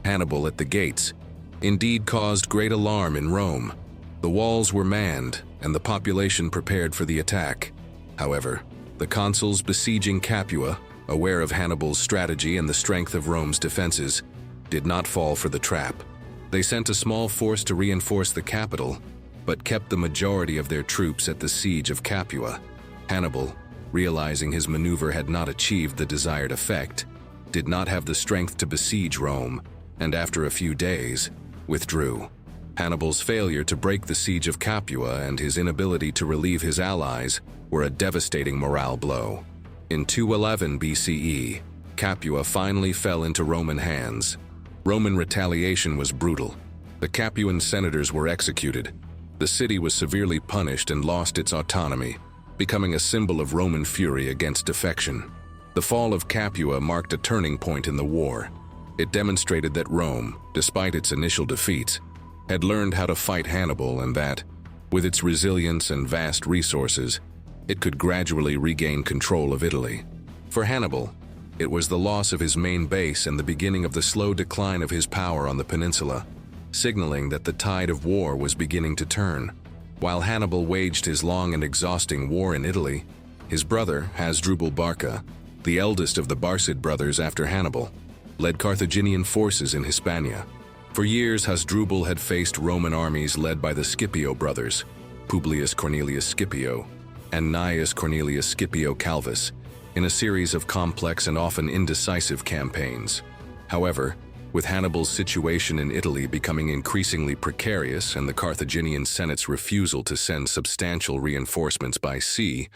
Hannibal at the gates, indeed caused great alarm in Rome. The walls were manned, and the population prepared for the attack. However, the consuls besieging Capua, aware of Hannibal's strategy and the strength of Rome's defenses, did not fall for the trap. They sent a small force to reinforce the capital, but kept the majority of their troops at the siege of Capua. Hannibal, realizing his maneuver had not achieved the desired effect, did not have the strength to besiege Rome, and after a few days, withdrew. Hannibal's failure to break the siege of Capua and his inability to relieve his allies were a devastating morale blow. In 211 BCE, Capua finally fell into Roman hands. Roman retaliation was brutal. The Capuan senators were executed. The city was severely punished and lost its autonomy, becoming a symbol of Roman fury against defection. The fall of Capua marked a turning point in the war. It demonstrated that Rome, despite its initial defeats, had learned how to fight Hannibal, and that, with its resilience and vast resources, it could gradually regain control of Italy. For Hannibal, it was the loss of his main base and the beginning of the slow decline of his power on the peninsula, signaling that the tide of war was beginning to turn. While Hannibal waged his long and exhausting war in Italy, his brother, Hannibal Barca, the eldest of the Barcid brothers after Hannibal, led Carthaginian forces in Hispania. For years, Hasdrubal had faced Roman armies led by the Scipio brothers, Publius Cornelius Scipio and Gnaeus Cornelius Scipio Calvus, in a series of complex and often indecisive campaigns. However, with Hannibal's situation in Italy becoming increasingly precarious and the Carthaginian Senate's refusal to send substantial reinforcements by sea,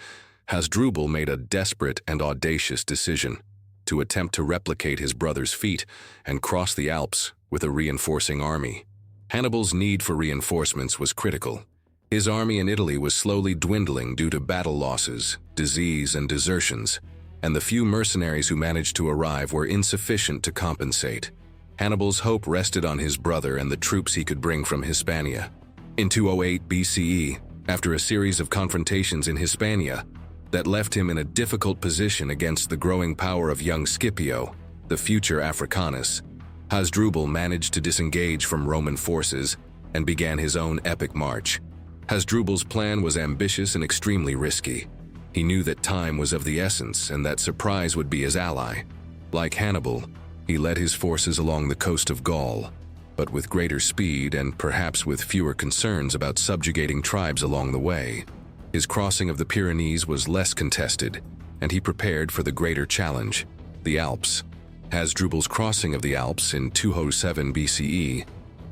Hasdrubal made a desperate and audacious decision to attempt to replicate his brother's feat and cross the Alps with a reinforcing army. Hannibal's need for reinforcements was critical. His army in Italy was slowly dwindling due to battle losses, disease, and desertions, and the few mercenaries who managed to arrive were insufficient to compensate. Hannibal's hope rested on his brother and the troops he could bring from Hispania. In 208 BCE, after a series of confrontations in Hispania that left him in a difficult position against the growing power of young Scipio, the future Africanus, Hasdrubal managed to disengage from Roman forces and began his own epic march. Hasdrubal's plan was ambitious and extremely risky. He knew that time was of the essence and that surprise would be his ally. Like Hannibal, he led his forces along the coast of Gaul, but with greater speed and perhaps with fewer concerns about subjugating tribes along the way. His crossing of the Pyrenees was less contested, and he prepared for the greater challenge, the Alps. Hasdrubal's crossing of the Alps in 207 BCE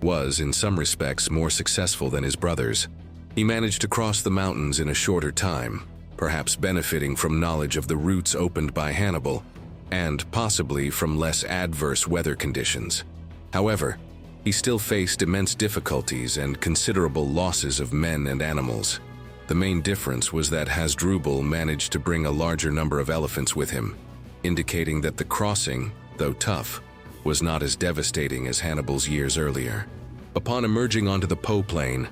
was, in some respects, more successful than his brother's. He managed to cross the mountains in a shorter time, perhaps benefiting from knowledge of the routes opened by Hannibal, and possibly from less adverse weather conditions. However, he still faced immense difficulties and considerable losses of men and animals. The main difference was that Hasdrubal managed to bring a larger number of elephants with him, indicating that the crossing, though tough, was not as devastating as Hannibal's years earlier. Upon emerging onto the Po plain,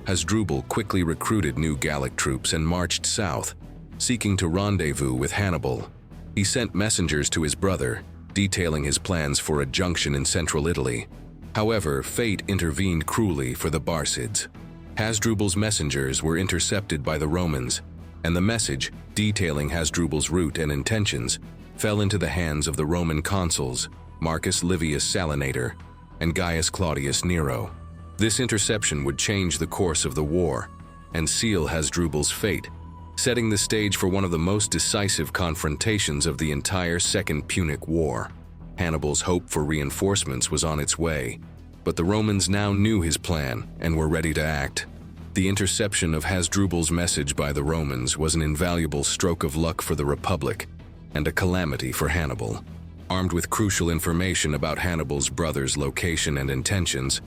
Hasdrubal quickly recruited new Gallic troops and marched south, seeking to rendezvous with Hannibal. He sent messengers to his brother, detailing his plans for a junction in central Italy. However, fate intervened cruelly for the Barcids. Hasdrubal's messengers were intercepted by the Romans, and the message, detailing Hasdrubal's route and intentions, fell into the hands of the Roman consuls, Marcus Livius Salinator and Gaius Claudius Nero. This interception would change the course of the war and seal Hasdrubal's fate, setting the stage for one of the most decisive confrontations of the entire Second Punic War. Hannibal's hope for reinforcements was on its way, but the Romans now knew his plan and were ready to act. The interception of Hasdrubal's message by the Romans was an invaluable stroke of luck for the Republic and a calamity for Hannibal. Armed with crucial information about Hannibal's brother's location and intentions,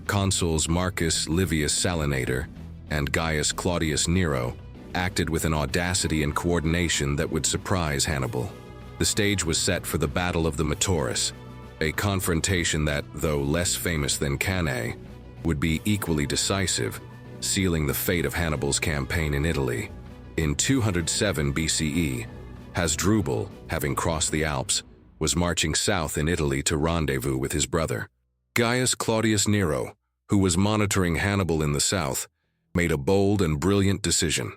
consuls Marcus Livius Salinator and Gaius Claudius Nero acted with an audacity and coordination that would surprise Hannibal. The stage was set for the Battle of the Metaurus, a confrontation that, though less famous than Cannae, would be equally decisive, sealing the fate of Hannibal's campaign in Italy. In 207 BCE, Hasdrubal, having crossed the Alps, was marching south in Italy to rendezvous with his brother. Gaius Claudius Nero, who was monitoring Hannibal in the south, made a bold and brilliant decision.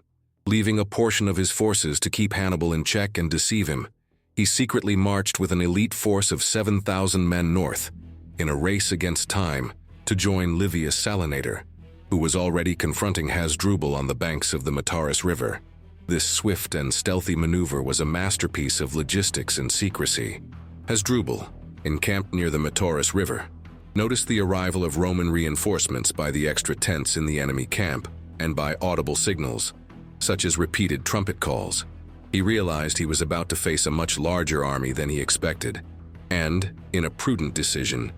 Leaving a portion of his forces to keep Hannibal in check and deceive him, he secretly marched with an elite force of 7,000 men north, in a race against time, to join Livius Salinator, who was already confronting Hasdrubal on the banks of the Metaurus River. This swift and stealthy maneuver was a masterpiece of logistics and secrecy. Hasdrubal, encamped near the Metaurus River, noticed the arrival of Roman reinforcements by the extra tents in the enemy camp and by audible signals, such as repeated trumpet calls. He realized he was about to face a much larger army than he expected, and, in a prudent decision,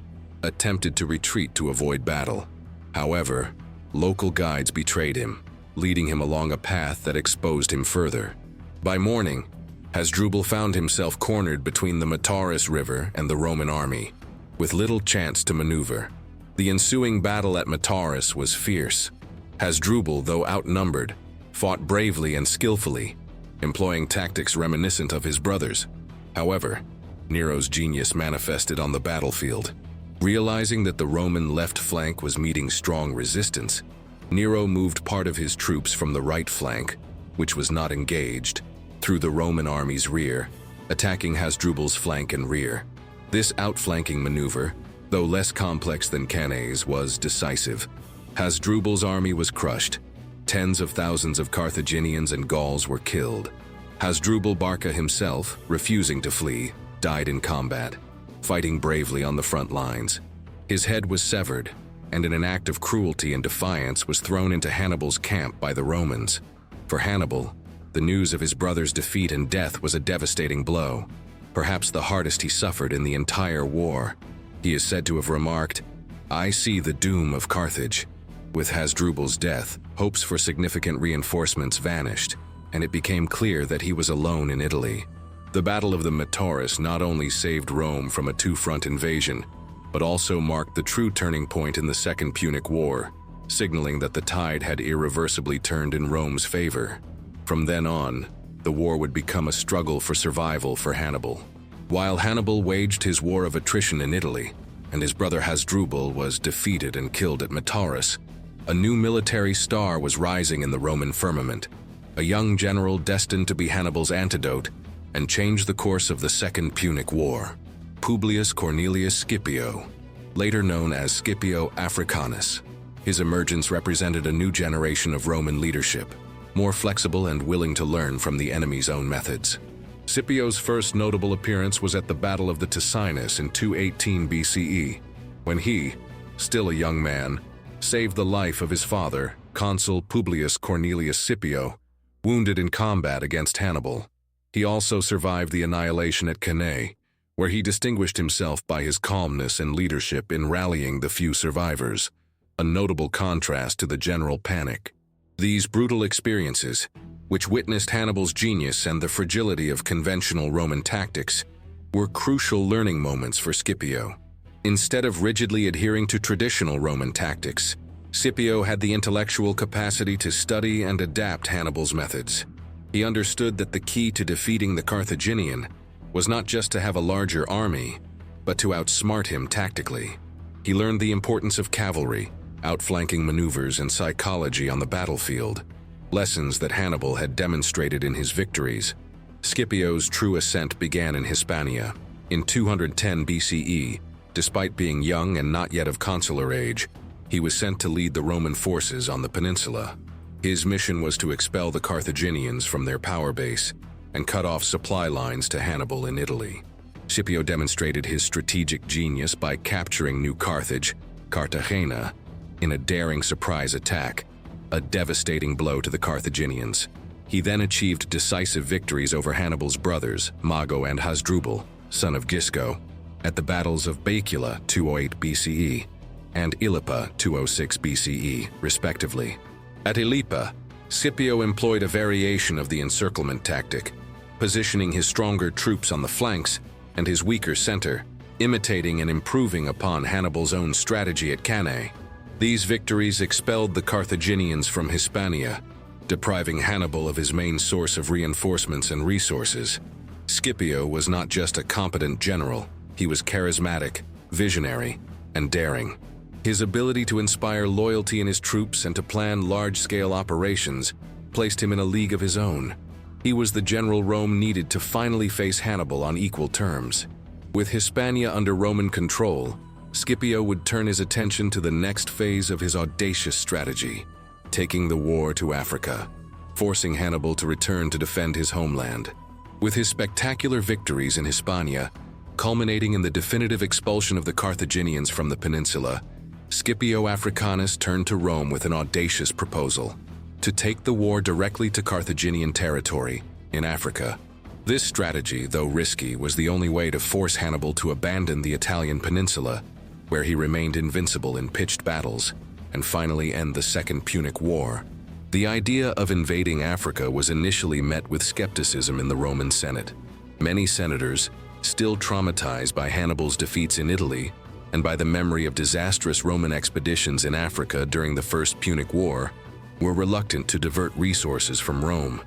attempted to retreat to avoid battle. However, local guides betrayed him, leading him along a path that exposed him further. By morning, Hasdrubal found himself cornered between the Metaurus River and the Roman army, with little chance to maneuver. The ensuing battle at Metaurus was fierce. Hasdrubal, though outnumbered, fought bravely and skillfully, employing tactics reminiscent of his brothers. However, Nero's genius manifested on the battlefield. Realizing that the Roman left flank was meeting strong resistance, Nero moved part of his troops from the right flank, which was not engaged, through the Roman army's rear, attacking Hasdrubal's flank and rear. This outflanking maneuver, though less complex than Cannae's, was decisive. Hasdrubal's army was crushed. Tens of thousands of Carthaginians and Gauls were killed. Hannibal Barca himself, refusing to flee, died in combat, fighting bravely on the front lines. His head was severed, and in an act of cruelty and defiance was thrown into Hannibal's camp by the Romans. For Hannibal, the news of his brother's defeat and death was a devastating blow, perhaps the hardest he suffered in the entire war. He is said to have remarked, "I see the doom of Carthage." With Hasdrubal's death, hopes for significant reinforcements vanished, and it became clear that he was alone in Italy. The Battle of the Metaurus not only saved Rome from a two-front invasion, but also marked the true turning point in the Second Punic War, signaling that the tide had irreversibly turned in Rome's favor. From then on, the war would become a struggle for survival for Hannibal. While Hannibal waged his war of attrition in Italy, and his brother Hasdrubal was defeated and killed at Metaurus, a new military star was rising in the Roman firmament, a young general destined to be Hannibal's antidote and change the course of the Second Punic War. Publius Cornelius Scipio, later known as Scipio Africanus. His emergence represented a new generation of Roman leadership, more flexible and willing to learn from the enemy's own methods. Scipio's first notable appearance was at the Battle of the Ticinus in 218 BCE, when he, still a young man, saved the life of his father, consul Publius Cornelius Scipio, wounded in combat against Hannibal. He also survived the annihilation at Cannae, where he distinguished himself by his calmness and leadership in rallying the few survivors, a notable contrast to the general panic. These brutal experiences, which witnessed Hannibal's genius and the fragility of conventional Roman tactics, were crucial learning moments for Scipio. Instead of rigidly adhering to traditional Roman tactics, Scipio had the intellectual capacity to study and adapt Hannibal's methods. He understood that the key to defeating the Carthaginian was not just to have a larger army, but to outsmart him tactically. He learned the importance of cavalry, outflanking maneuvers, and psychology on the battlefield, lessons that Hannibal had demonstrated in his victories. Scipio's true ascent began in Hispania. In 210 BCE, despite being young and not yet of consular age, he was sent to lead the Roman forces on the peninsula. His mission was to expel the Carthaginians from their power base and cut off supply lines to Hannibal in Italy. Scipio demonstrated his strategic genius by capturing New Carthage, Cartagena, in a daring surprise attack, a devastating blow to the Carthaginians. He then achieved decisive victories over Hannibal's brothers, Mago and Hasdrubal, son of Gisco, at the battles of Baecula 208 BCE. and Ilipa 206 BCE, respectively. At Ilipa, Scipio employed a variation of the encirclement tactic, positioning his stronger troops on the flanks and his weaker center, imitating and improving upon Hannibal's own strategy at Cannae. These victories expelled the Carthaginians from Hispania, depriving Hannibal of his main source of reinforcements and resources. Scipio was not just a competent general, he was charismatic, visionary, and daring. His ability to inspire loyalty in his troops and to plan large-scale operations placed him in a league of his own. He was the general Rome needed to finally face Hannibal on equal terms. With Hispania under Roman control, Scipio would turn his attention to the next phase of his audacious strategy, taking the war to Africa, forcing Hannibal to return to defend his homeland. With his spectacular victories in Hispania, culminating in the definitive expulsion of the Carthaginians from the peninsula, Scipio Africanus turned to Rome with an audacious proposal: to take the war directly to Carthaginian territory in Africa. This strategy, though risky, was the only way to force Hannibal to abandon the Italian peninsula, where he remained invincible in pitched battles, and finally end the Second Punic War. The idea of invading Africa was initially met with skepticism in the Roman Senate. Many senators, still traumatized by Hannibal's defeats in Italy and by the memory of disastrous Roman expeditions in Africa during the First Punic War, were reluctant to divert resources from Rome.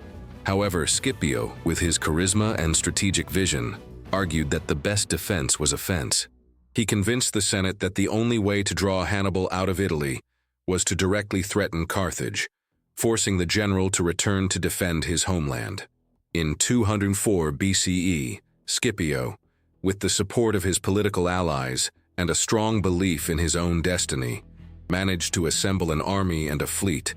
However, Scipio, with his charisma and strategic vision, argued that the best defense was offense. He convinced the Senate that the only way to draw Hannibal out of Italy was to directly threaten Carthage, forcing the general to return to defend his homeland. In 204 BCE, Scipio, with the support of his political allies and a strong belief in his own destiny, managed to assemble an army and a fleet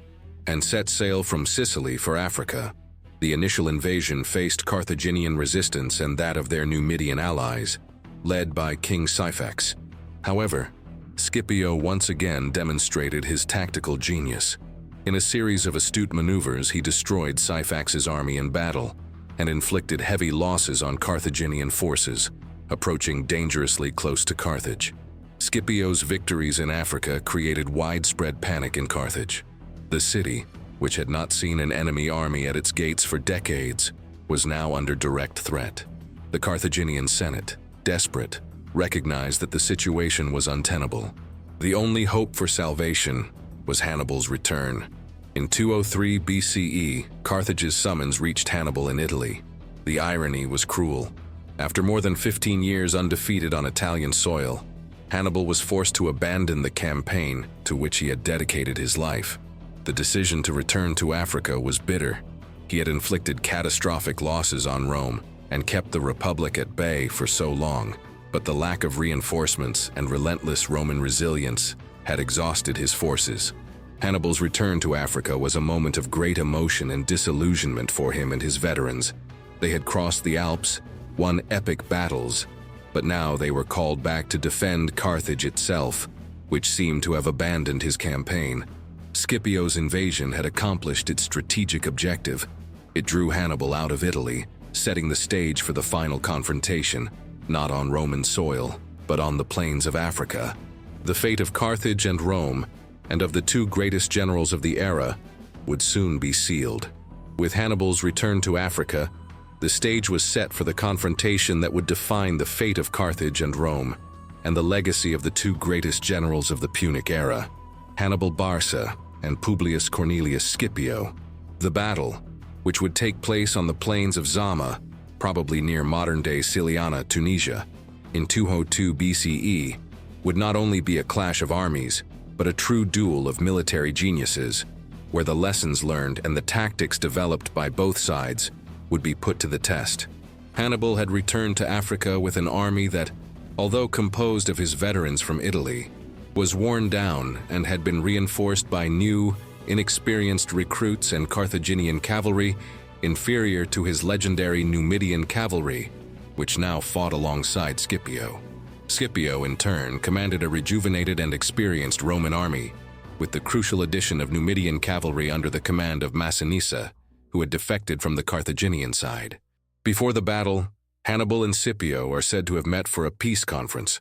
and set sail from Sicily for Africa. The initial invasion faced Carthaginian resistance and that of their Numidian allies, led by King Syphax. However, Scipio once again demonstrated his tactical genius. In a series of astute maneuvers, he destroyed Syphax's army in battle and inflicted heavy losses on Carthaginian forces, approaching dangerously close to Carthage. Scipio's victories in Africa created widespread panic in Carthage. The city, which had not seen an enemy army at its gates for decades, was now under direct threat. The Carthaginian Senate, desperate, recognized that the situation was untenable. The only hope for salvation was Hannibal's return. In 203 BCE, Carthage's summons reached Hannibal in Italy. The irony was cruel. After more than 15 years undefeated on Italian soil, Hannibal was forced to abandon the campaign to which he had dedicated his life. The decision to return to Africa was bitter. He had inflicted catastrophic losses on Rome and kept the Republic at bay for so long, but the lack of reinforcements and relentless Roman resilience had exhausted his forces. Hannibal's return to Africa was a moment of great emotion and disillusionment for him and his veterans. They had crossed the Alps, won epic battles, but now they were called back to defend Carthage itself, which seemed to have abandoned his campaign. Scipio's invasion had accomplished its strategic objective. It drew Hannibal out of Italy, setting the stage for the final confrontation, not on Roman soil, but on the plains of Africa. The fate of Carthage and Rome, and of the two greatest generals of the era, would soon be sealed. With Hannibal's return to Africa, the stage was set for the confrontation that would define the fate of Carthage and Rome, and the legacy of the two greatest generals of the Punic era, Hannibal Barca and Publius Cornelius Scipio. The battle, which would take place on the plains of Zama, probably near modern-day Siliana, Tunisia, in 202 BCE, would not only be a clash of armies, but a true duel of military geniuses, where the lessons learned and the tactics developed by both sides would be put to the test. Hannibal had returned to Africa with an army that, although composed of his veterans from Italy, was worn down and had been reinforced by new, inexperienced recruits and Carthaginian cavalry inferior to his legendary Numidian cavalry, which now fought alongside Scipio. Scipio, in turn, commanded a rejuvenated and experienced Roman army, with the crucial addition of Numidian cavalry under the command of Massinissa, who had defected from the Carthaginian side. Before the battle, Hannibal and Scipio are said to have met for a peace conference,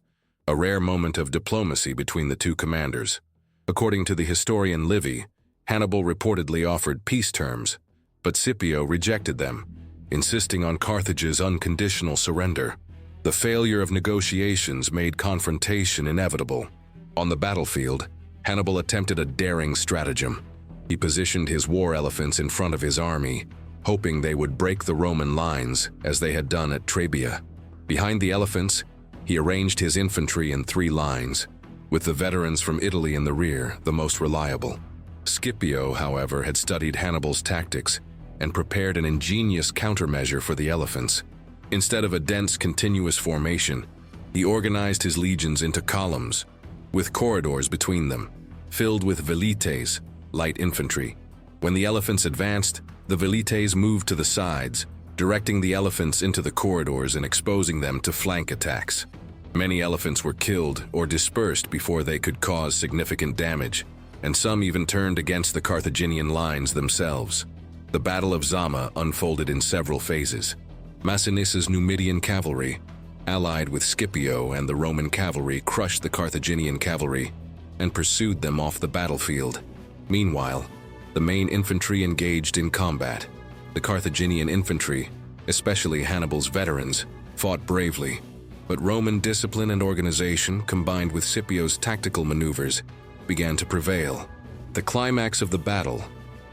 a rare moment of diplomacy between the two commanders. According to the historian Livy, Hannibal reportedly offered peace terms, but Scipio rejected them, insisting on Carthage's unconditional surrender. The failure of negotiations made confrontation inevitable. On the battlefield, Hannibal attempted a daring stratagem. He positioned his war elephants in front of his army, hoping they would break the Roman lines as they had done at Trebia. Behind the elephants, he arranged his infantry in 3 lines, with the veterans from Italy in the rear, the most reliable. Scipio, however, had studied Hannibal's tactics and prepared an ingenious countermeasure for the elephants. Instead of a dense, continuous formation, he organized his legions into columns, with corridors between them, filled with velites, light infantry. When the elephants advanced, the velites moved to the sides, directing the elephants into the corridors and exposing them to flank attacks. Many elephants were killed or dispersed before they could cause significant damage, and some even turned against the Carthaginian lines themselves. The Battle of Zama unfolded in several phases. Masiniss's Numidian cavalry, allied with Scipio and the Roman cavalry, crushed the Carthaginian cavalry and pursued them off the battlefield. Meanwhile, the main infantry engaged in combat. The Carthaginian infantry, especially Hannibal's veterans, fought bravely, but Roman discipline and organization, combined with Scipio's tactical maneuvers, began to prevail. The climax of the battle,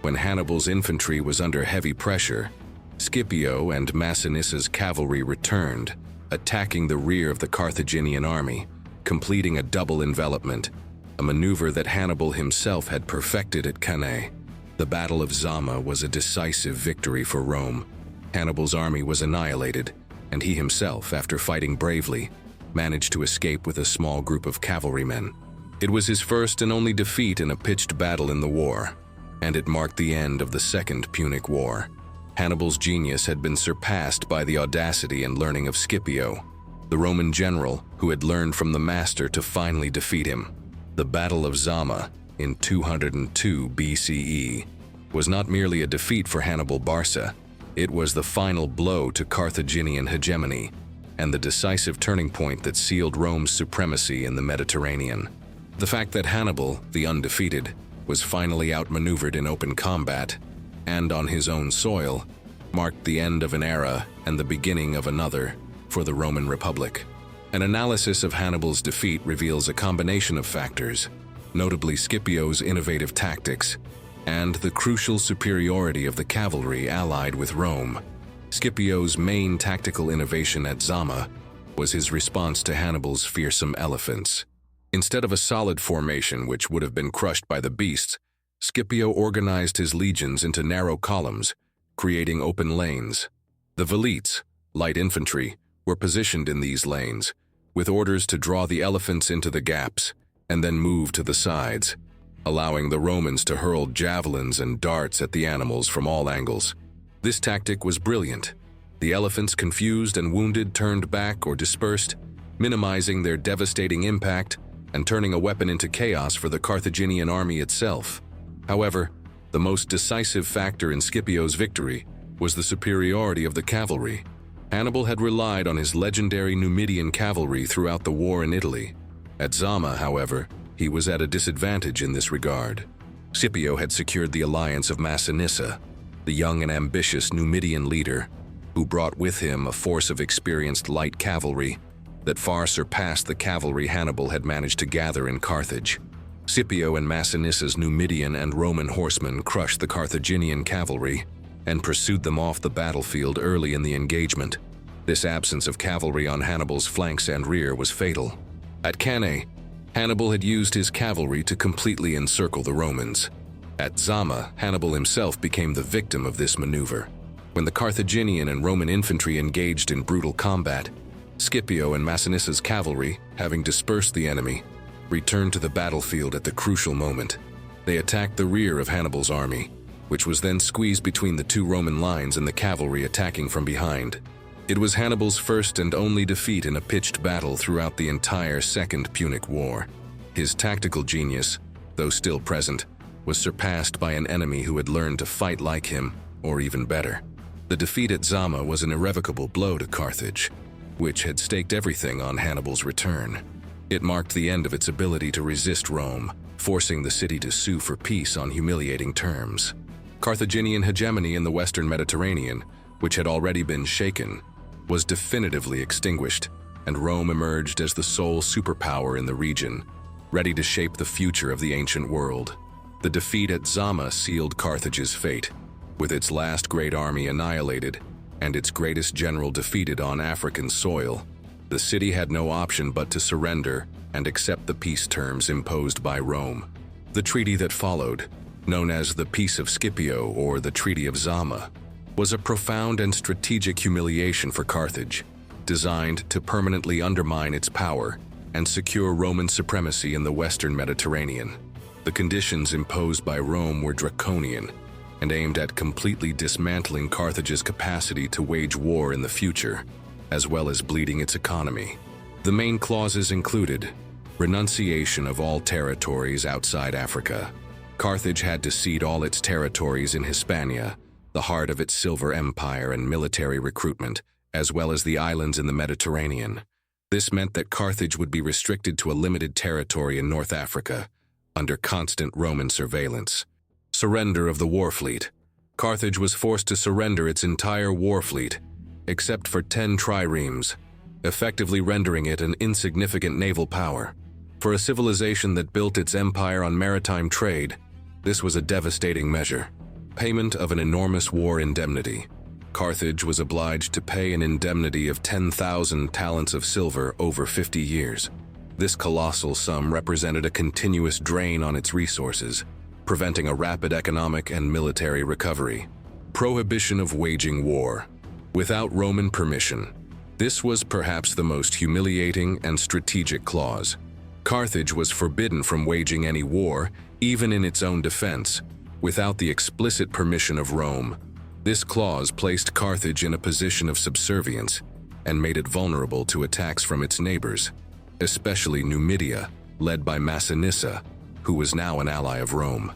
when Hannibal's infantry was under heavy pressure, Scipio and Masiniss's cavalry returned, attacking the rear of the Carthaginian army, completing a double envelopment, a maneuver that Hannibal himself had perfected at Cannae. The Battle of Zama was a decisive victory for Rome. Hannibal's army was annihilated, and he himself, after fighting bravely, managed to escape with a small group of cavalrymen. It was his first and only defeat in a pitched battle in the war, and it marked the end of the Second Punic War. Hannibal's genius had been surpassed by the audacity and learning of Scipio, the Roman general who had learned from the master to finally defeat him. The Battle of Zama, in 202 BCE, was not merely a defeat for Hannibal Barca. It was the final blow to Carthaginian hegemony and the decisive turning point that sealed Rome's supremacy in the Mediterranean. The fact that Hannibal, the undefeated, was finally outmaneuvered in open combat and on his own soil marked the end of an era and the beginning of another for the Roman Republic. An analysis of Hannibal's defeat reveals a combination of factors, notably Scipio's innovative tactics and the crucial superiority of the cavalry allied with Rome. Scipio's main tactical innovation at Zama was his response to Hannibal's fearsome elephants. Instead of a solid formation which would have been crushed by the beasts, Scipio organized his legions into narrow columns, creating open lanes. The velites, light infantry, were positioned in these lanes, with orders to draw the elephants into the gaps and then move to the sides, allowing the Romans to hurl javelins and darts at the animals from all angles. This tactic was brilliant. The elephants, confused and wounded, turned back or dispersed, minimizing their devastating impact and turning a weapon into chaos for the Carthaginian army itself. However, the most decisive factor in Scipio's victory was the superiority of the cavalry. Hannibal had relied on his legendary Numidian cavalry throughout the war in Italy. At Zama, however, he was at a disadvantage in this regard. Scipio had secured the alliance of Masinissa, the young and ambitious Numidian leader, who brought with him a force of experienced light cavalry that far surpassed the cavalry Hannibal had managed to gather in Carthage. Scipio and Masinissa's Numidian and Roman horsemen crushed the Carthaginian cavalry and pursued them off the battlefield early in the engagement. This absence of cavalry on Hannibal's flanks and rear was fatal. At Cannae, Hannibal had used his cavalry to completely encircle the Romans. At Zama, Hannibal himself became the victim of this maneuver. When the Carthaginian and Roman infantry engaged in brutal combat, Scipio and Masinissa's cavalry, having dispersed the enemy, returned to the battlefield at the crucial moment. They attacked the rear of Hannibal's army, which was then squeezed between the two Roman lines and the cavalry attacking from behind. It was Hannibal's first and only defeat in a pitched battle throughout the entire Second Punic War. His tactical genius, though still present, was surpassed by an enemy who had learned to fight like him, or even better. The defeat at Zama was an irrevocable blow to Carthage, which had staked everything on Hannibal's return. It marked the end of its ability to resist Rome, forcing the city to sue for peace on humiliating terms. Carthaginian hegemony in the Western Mediterranean, which had already been shaken, was definitively extinguished, and Rome emerged as the sole superpower in the region, ready to shape the future of the ancient world. The defeat at Zama sealed Carthage's fate, with its last great army annihilated and its greatest general defeated on African soil. The city had no option but to surrender and accept the peace terms imposed by Rome. The treaty that followed, known as the Peace of Scipio or the Treaty of Zama, was a profound and strategic humiliation for Carthage, designed to permanently undermine its power and secure Roman supremacy in the Western Mediterranean. The conditions imposed by Rome were draconian and aimed at completely dismantling Carthage's capacity to wage war in the future, as well as bleeding its economy. The main clauses included renunciation of all territories outside Africa. Carthage had to cede all its territories in Hispania, the heart of its silver empire and military recruitment, as well as the islands in the Mediterranean. This meant that Carthage would be restricted to a limited territory in North Africa, under constant Roman surveillance. Surrender of the war fleet. Carthage was forced to surrender its entire war fleet, except for 10 triremes, effectively rendering it an insignificant naval power. For a civilization that built its empire on maritime trade, this was a devastating measure. Payment of an enormous war indemnity. Carthage was obliged to pay an indemnity of 10,000 talents of silver over 50 years. This colossal sum represented a continuous drain on its resources, preventing a rapid economic and military recovery. Prohibition of waging war. Without Roman permission, this was perhaps the most humiliating and strategic clause. Carthage was forbidden from waging any war, even in its own defense, without the explicit permission of Rome. This clause placed Carthage in a position of subservience and made it vulnerable to attacks from its neighbors, especially Numidia, led by Massinissa, who was now an ally of Rome.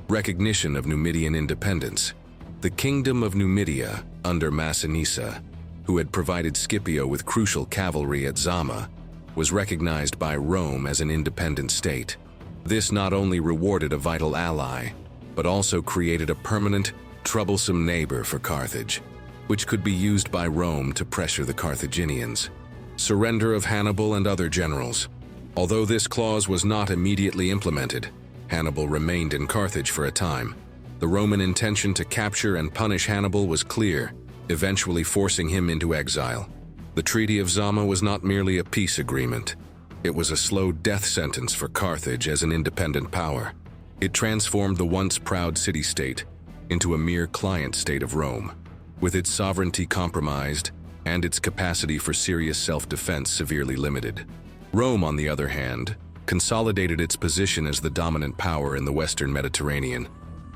Recognition of Numidian independence. The Kingdom of Numidia, under Massinissa, who had provided Scipio with crucial cavalry at Zama, was recognized by Rome as an independent state. This not only rewarded a vital ally, but also created a permanent, troublesome neighbor for Carthage, which could be used by Rome to pressure the Carthaginians. Surrender of Hannibal and other generals. Although this clause was not immediately implemented, Hannibal remained in Carthage for a time. The Roman intention to capture and punish Hannibal was clear, eventually forcing him into exile. The Treaty of Zama was not merely a peace agreement. It was a slow death sentence for Carthage as an independent power. It transformed the once proud city-state into a mere client state of Rome, with its sovereignty compromised and its capacity for serious self-defense severely limited. Rome, on the other hand, consolidated its position as the dominant power in the Western Mediterranean,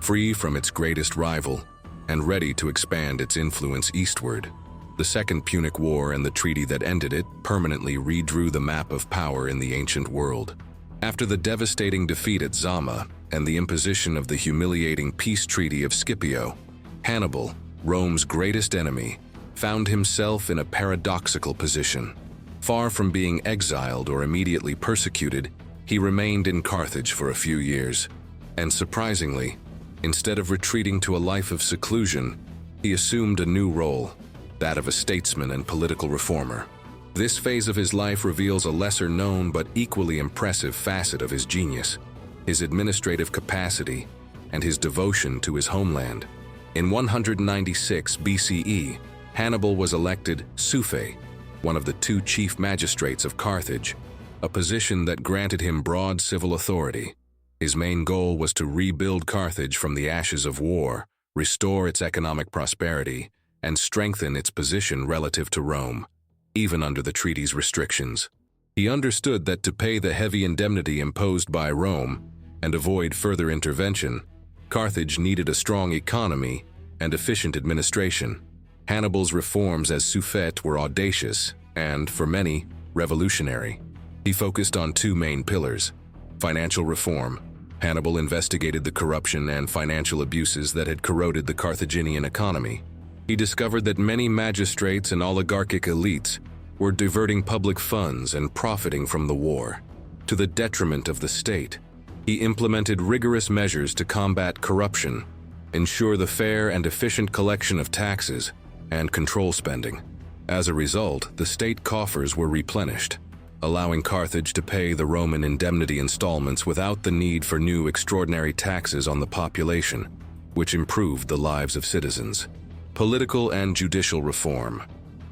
free from its greatest rival and ready to expand its influence eastward. The Second Punic War and the treaty that ended it permanently redrew the map of power in the ancient world. After the devastating defeat at Zama and the imposition of the humiliating peace treaty of Scipio, Hannibal, Rome's greatest enemy, found himself in a paradoxical position. Far from being exiled or immediately persecuted, he remained in Carthage for a few years, and surprisingly, instead of retreating to a life of seclusion, he assumed a new role, that of a statesman and political reformer. This phase of his life reveals a lesser-known but equally impressive facet of his genius, his administrative capacity, and his devotion to his homeland. In 196 BCE, Hannibal was elected suffect, one of the 2 chief magistrates of Carthage, a position that granted him broad civil authority. His main goal was to rebuild Carthage from the ashes of war, restore its economic prosperity, and strengthen its position relative to Rome, even under the treaty's restrictions. He understood that to pay the heavy indemnity imposed by Rome and avoid further intervention, Carthage needed a strong economy and efficient administration. Hannibal's reforms as suffect were audacious and, for many, revolutionary. He focused on 2 main pillars: financial reform. Hannibal investigated the corruption and financial abuses that had corroded the Carthaginian economy. He discovered that many magistrates and oligarchic elites were diverting public funds and profiting from the war. to the detriment of the state. He implemented rigorous measures to combat corruption, ensure the fair and efficient collection of taxes, and control spending. As a result, the state coffers were replenished, allowing Carthage to pay the Roman indemnity installments without the need for new extraordinary taxes on the population, which improved the lives of citizens. Political and judicial reform.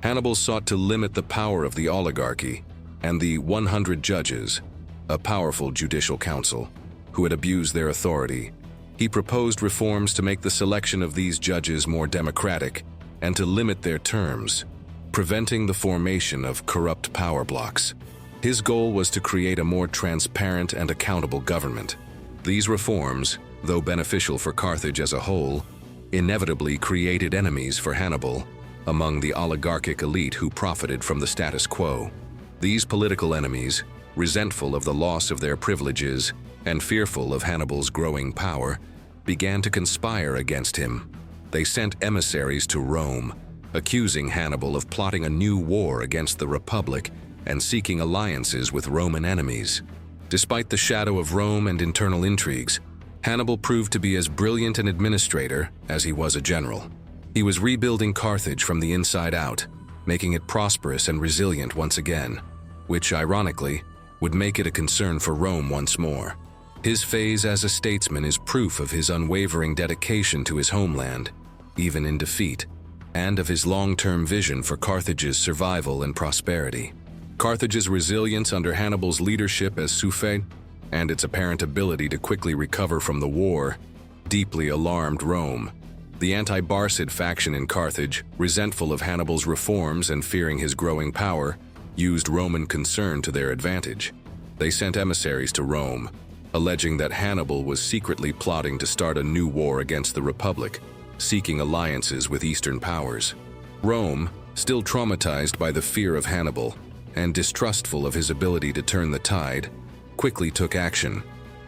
Hannibal sought to limit the power of the oligarchy and the 100 judges, a powerful judicial council, who had abused their authority. He proposed reforms to make the selection of these judges more democratic and to limit their terms, preventing the formation of corrupt power blocks. His goal was to create a more transparent and accountable government. These reforms, though beneficial for Carthage as a whole, inevitably created enemies for Hannibal among the oligarchic elite who profited from the status quo. These political enemies, resentful of the loss of their privileges and fearful of Hannibal's growing power, began to conspire against him. They sent emissaries to Rome, accusing Hannibal of plotting a new war against the Republic and seeking alliances with Roman enemies. Despite the shadow of Rome and internal intrigues, Hannibal proved to be as brilliant an administrator as he was a general. He was rebuilding Carthage from the inside out, making it prosperous and resilient once again, which, ironically, would make it a concern for Rome once more. His phase as a statesman is proof of his unwavering dedication to his homeland, even in defeat, and of his long-term vision for Carthage's survival and prosperity. Carthage's resilience under Hannibal's leadership as suffet and its apparent ability to quickly recover from the war deeply alarmed Rome. The anti-Barcid faction in Carthage, resentful of Hannibal's reforms and fearing his growing power, used Roman concern to their advantage. They sent emissaries to Rome, alleging that Hannibal was secretly plotting to start a new war against the Republic, seeking alliances with Eastern powers. Rome, still traumatized by the fear of Hannibal and distrustful of his ability to turn the tide, quickly took action.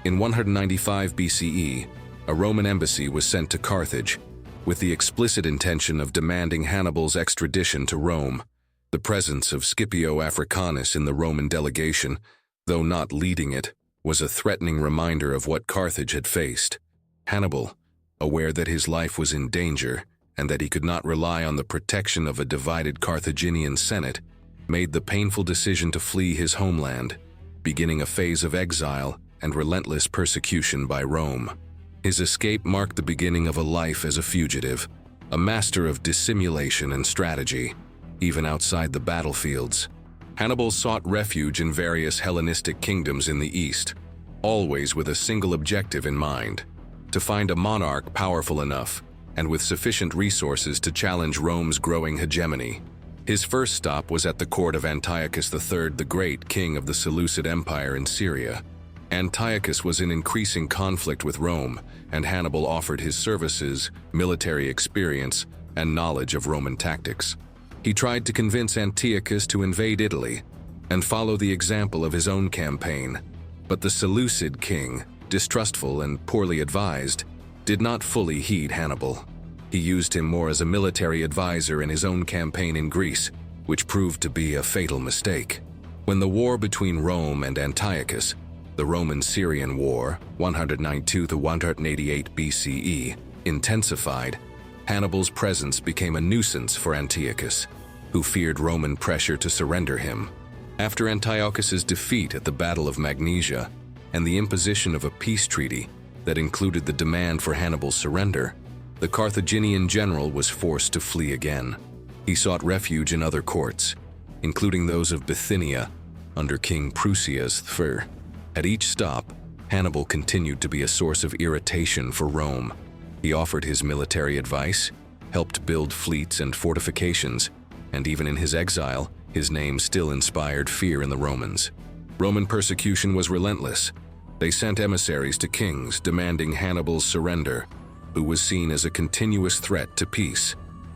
In 195 BCE, a Roman embassy was sent to Carthage, with the explicit intention of demanding Hannibal's extradition to Rome. The presence of Scipio Africanus in the Roman delegation, though not leading it, was a threatening reminder of what Carthage had faced. Hannibal, aware that his life was in danger and that he could not rely on the protection of a divided Carthaginian Senate, made the painful decision to flee his homeland, beginning a phase of exile and relentless persecution by Rome. His escape marked the beginning of a life as a fugitive, a master of dissimulation and strategy, even outside the battlefields. Hannibal sought refuge in various Hellenistic kingdoms in the east, always with a single objective in mind: to find a monarch powerful enough and with sufficient resources to challenge Rome's growing hegemony. His first stop was at the court of Antiochus III, the Great, king of the Seleucid Empire in Syria. Antiochus was in increasing conflict with Rome, and Hannibal offered his services, military experience, and knowledge of Roman tactics. He tried to convince Antiochus to invade Italy and follow the example of his own campaign, but the Seleucid king, distrustful and poorly advised, did not fully heed Hannibal. He used him more as a military advisor in his own campaign in Greece, which proved to be a fatal mistake. When the war between Rome and Antiochus, the Roman-Syrian War, 192 to 188 BCE, intensified, Hannibal's presence became a nuisance for Antiochus, who feared Roman pressure to surrender him. After Antiochus's defeat at the Battle of Magnesia and the imposition of a peace treaty that included the demand for Hannibal's surrender, the Carthaginian general was forced to flee again. He sought refuge in other courts, including those of Bithynia under King Prusias III. At each stop, Hannibal continued to be a source of irritation for Rome. He offered his military advice, helped build fleets and fortifications, and even in his exile, his name still inspired fear in the Romans. Roman persecution was relentless. They sent emissaries to kings demanding Hannibal's surrender, who was seen as a continuous threat to peace.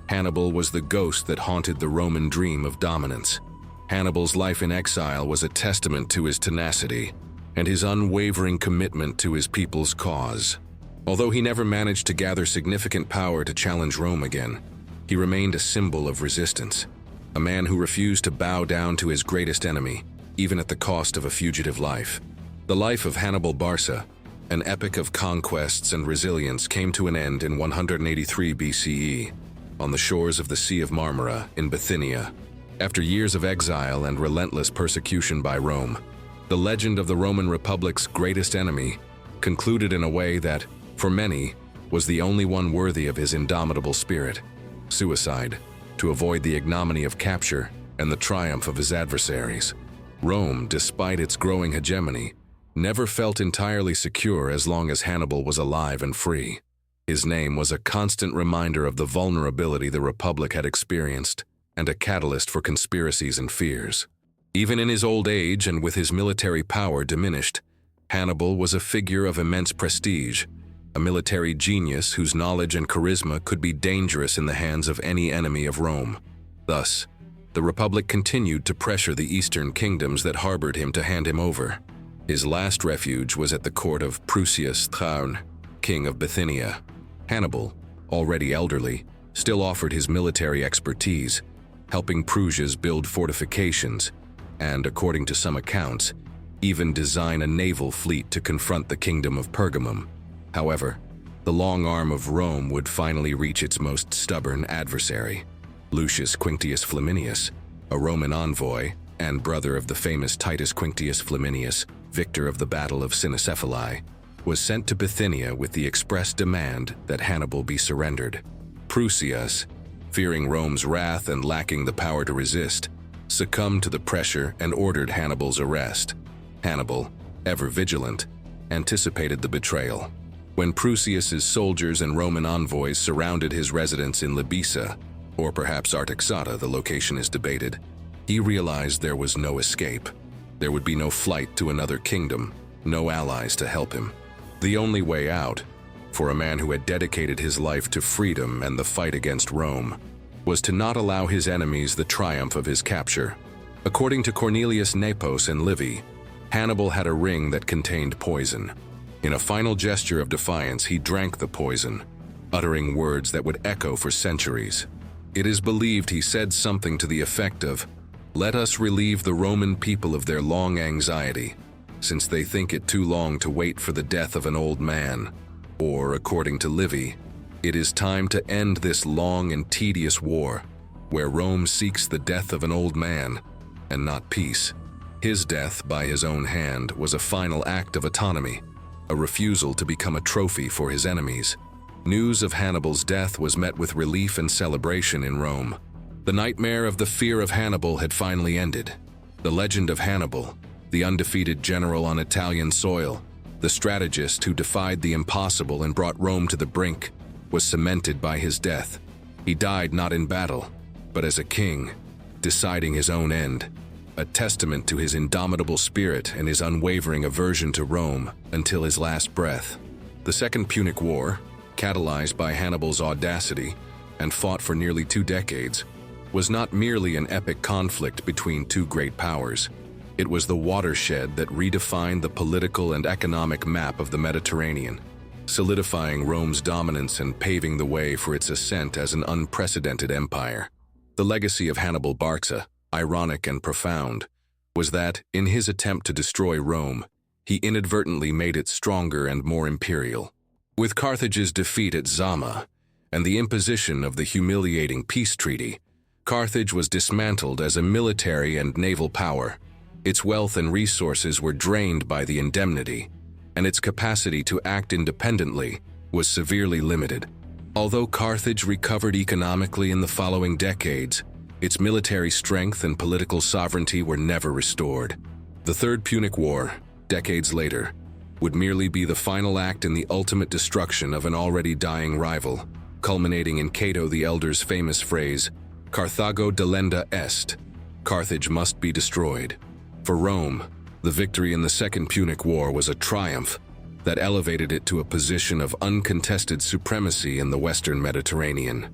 Hannibal was the ghost that haunted the Roman dream of dominance. Hannibal's life in exile was a testament to his tenacity and his unwavering commitment to his people's cause. Although he never managed to gather significant power to challenge Rome again, he remained a symbol of resistance, a man who refused to bow down to his greatest enemy, even at the cost of a fugitive life. The life of Hannibal Barca, an epic of conquests and resilience, came to an end in 183 BCE, on the shores of the Sea of Marmara in Bithynia. After years of exile and relentless persecution by Rome, the legend of the Roman Republic's greatest enemy concluded in a way that, for many, was the only one worthy of his indomitable spirit: suicide, to avoid the ignominy of capture and the triumph of his adversaries. Rome, despite its growing hegemony, never felt entirely secure as long as Hannibal was alive and free. His name was a constant reminder of the vulnerability the Republic had experienced, and a catalyst for conspiracies and fears. Even in his old age and with his military power diminished, Hannibal was a figure of immense prestige, a military genius whose knowledge and charisma could be dangerous in the hands of any enemy of Rome. Thus, the Republic continued to pressure the eastern kingdoms that harbored him to hand him over. His last refuge was at the court of Prusius Throne, king of Bithynia. Hannibal, already elderly, still offered his military expertise, helping Prusias build fortifications and, according to some accounts, even design a naval fleet to confront the kingdom of Pergamum. However, the long arm of Rome would finally reach its most stubborn adversary. Lucius Quinctius Flaminius, a Roman envoy and brother of the famous Titus Quinctius Flaminius, victor of the Battle of Cannae, was sent to Bithynia with the express demand that Hannibal be surrendered. Prusias, fearing Rome's wrath and lacking the power to resist, succumbed to the pressure and ordered Hannibal's arrest. Hannibal, ever vigilant, anticipated the betrayal. When Prusias's soldiers and Roman envoys surrounded his residence in Libissa, or perhaps Artaxata, the location is debated, he realized there was no escape. There would be no flight to another kingdom, no allies to help him. The only way out, for a man who had dedicated his life to freedom and the fight against Rome, was to not allow his enemies the triumph of his capture. According to Cornelius Nepos and Livy, Hannibal had a ring that contained poison. In a final gesture of defiance, he drank the poison, uttering words that would echo for centuries. It is believed he said something to the effect of, "Let us relieve the Roman people of their long anxiety, since they think it too long to wait for the death of an old man." Or, according to Livy, "It is time to end this long and tedious war, where Rome seeks the death of an old man, and not peace." His death by his own hand was a final act of autonomy, a refusal to become a trophy for his enemies. News of Hannibal's death was met with relief and celebration in Rome. The nightmare of the fear of Hannibal had finally ended. The legend of Hannibal, the undefeated general on Italian soil, the strategist who defied the impossible and brought Rome to the brink, was cemented by his death. He died not in battle, but as a king, deciding his own end, a testament to his indomitable spirit and his unwavering aversion to Rome until his last breath. The Second Punic War, catalyzed by Hannibal's audacity and fought for nearly 2 decades, was not merely an epic conflict between two great powers. It was the watershed that redefined the political and economic map of the Mediterranean, solidifying Rome's dominance and paving the way for its ascent as an unprecedented empire. The legacy of Hannibal Barca, ironic and profound, was that, in his attempt to destroy Rome, he inadvertently made it stronger and more imperial. With Carthage's defeat at Zama and the imposition of the humiliating peace treaty, Carthage was dismantled as a military and naval power. Its wealth and resources were drained by the indemnity, and its capacity to act independently was severely limited. Although Carthage recovered economically in the following decades, its military strength and political sovereignty were never restored. The Third Punic War, decades later, would merely be the final act in the ultimate destruction of an already dying rival, culminating in Cato the Elder's famous phrase, "Carthago delenda est," Carthage must be destroyed. For Rome, the victory in the Second Punic War was a triumph that elevated it to a position of uncontested supremacy in the Western Mediterranean.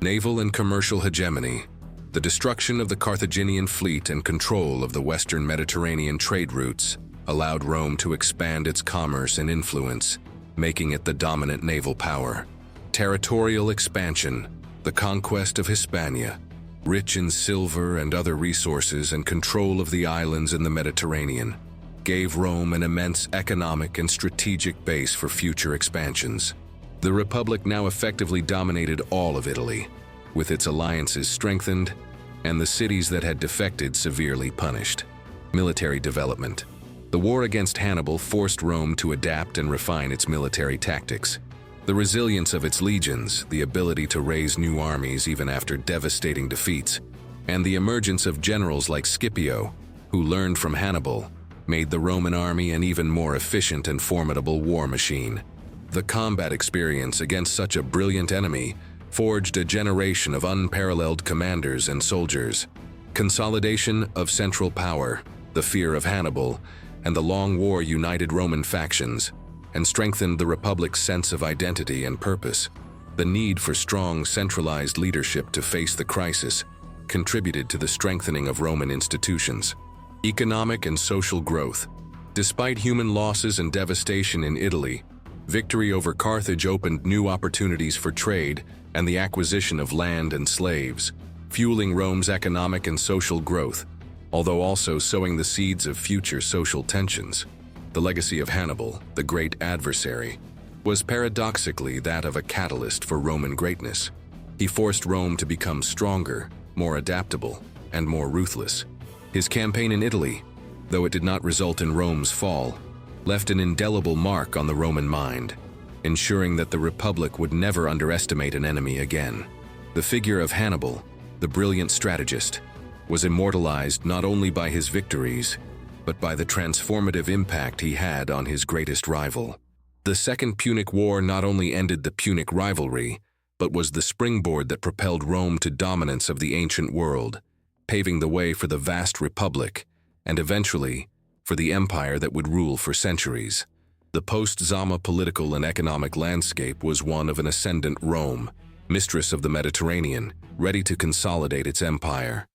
Naval and commercial hegemony, the destruction of the Carthaginian fleet and control of the Western Mediterranean trade routes allowed Rome to expand its commerce and influence, making it the dominant naval power. Territorial expansion, the conquest of Hispania, rich in silver and other resources and control of the islands in the Mediterranean, gave Rome an immense economic and strategic base for future expansions. The Republic now effectively dominated all of Italy, with its alliances strengthened and the cities that had defected severely punished. Military development. The war against Hannibal forced Rome to adapt and refine its military tactics. The resilience of its legions, the ability to raise new armies even after devastating defeats, and the emergence of generals like Scipio, who learned from Hannibal, made the Roman army an even more efficient and formidable war machine. The combat experience against such a brilliant enemy forged a generation of unparalleled commanders and soldiers. Consolidation of central power, the fear of Hannibal, and the long war united Roman factions and strengthened the Republic's sense of identity and purpose. The need for strong, centralized leadership to face the crisis contributed to the strengthening of Roman institutions. Economic and social growth. Despite human losses and devastation in Italy, victory over Carthage opened new opportunities for trade and the acquisition of land and slaves, fueling Rome's economic and social growth, although also sowing the seeds of future social tensions. The legacy of Hannibal, the great adversary, was paradoxically that of a catalyst for Roman greatness. He forced Rome to become stronger, more adaptable, and more ruthless. His campaign in Italy, though it did not result in Rome's fall, left an indelible mark on the Roman mind, ensuring that the Republic would never underestimate an enemy again. The figure of Hannibal, the brilliant strategist, was immortalized not only by his victories, but by the transformative impact he had on his greatest rival. The Second Punic War not only ended the Punic rivalry, but was the springboard that propelled Rome to dominance of the ancient world, paving the way for the vast republic, and eventually, for the empire that would rule for centuries. The post-Zama political and economic landscape was one of an ascendant Rome, mistress of the Mediterranean, ready to consolidate its empire.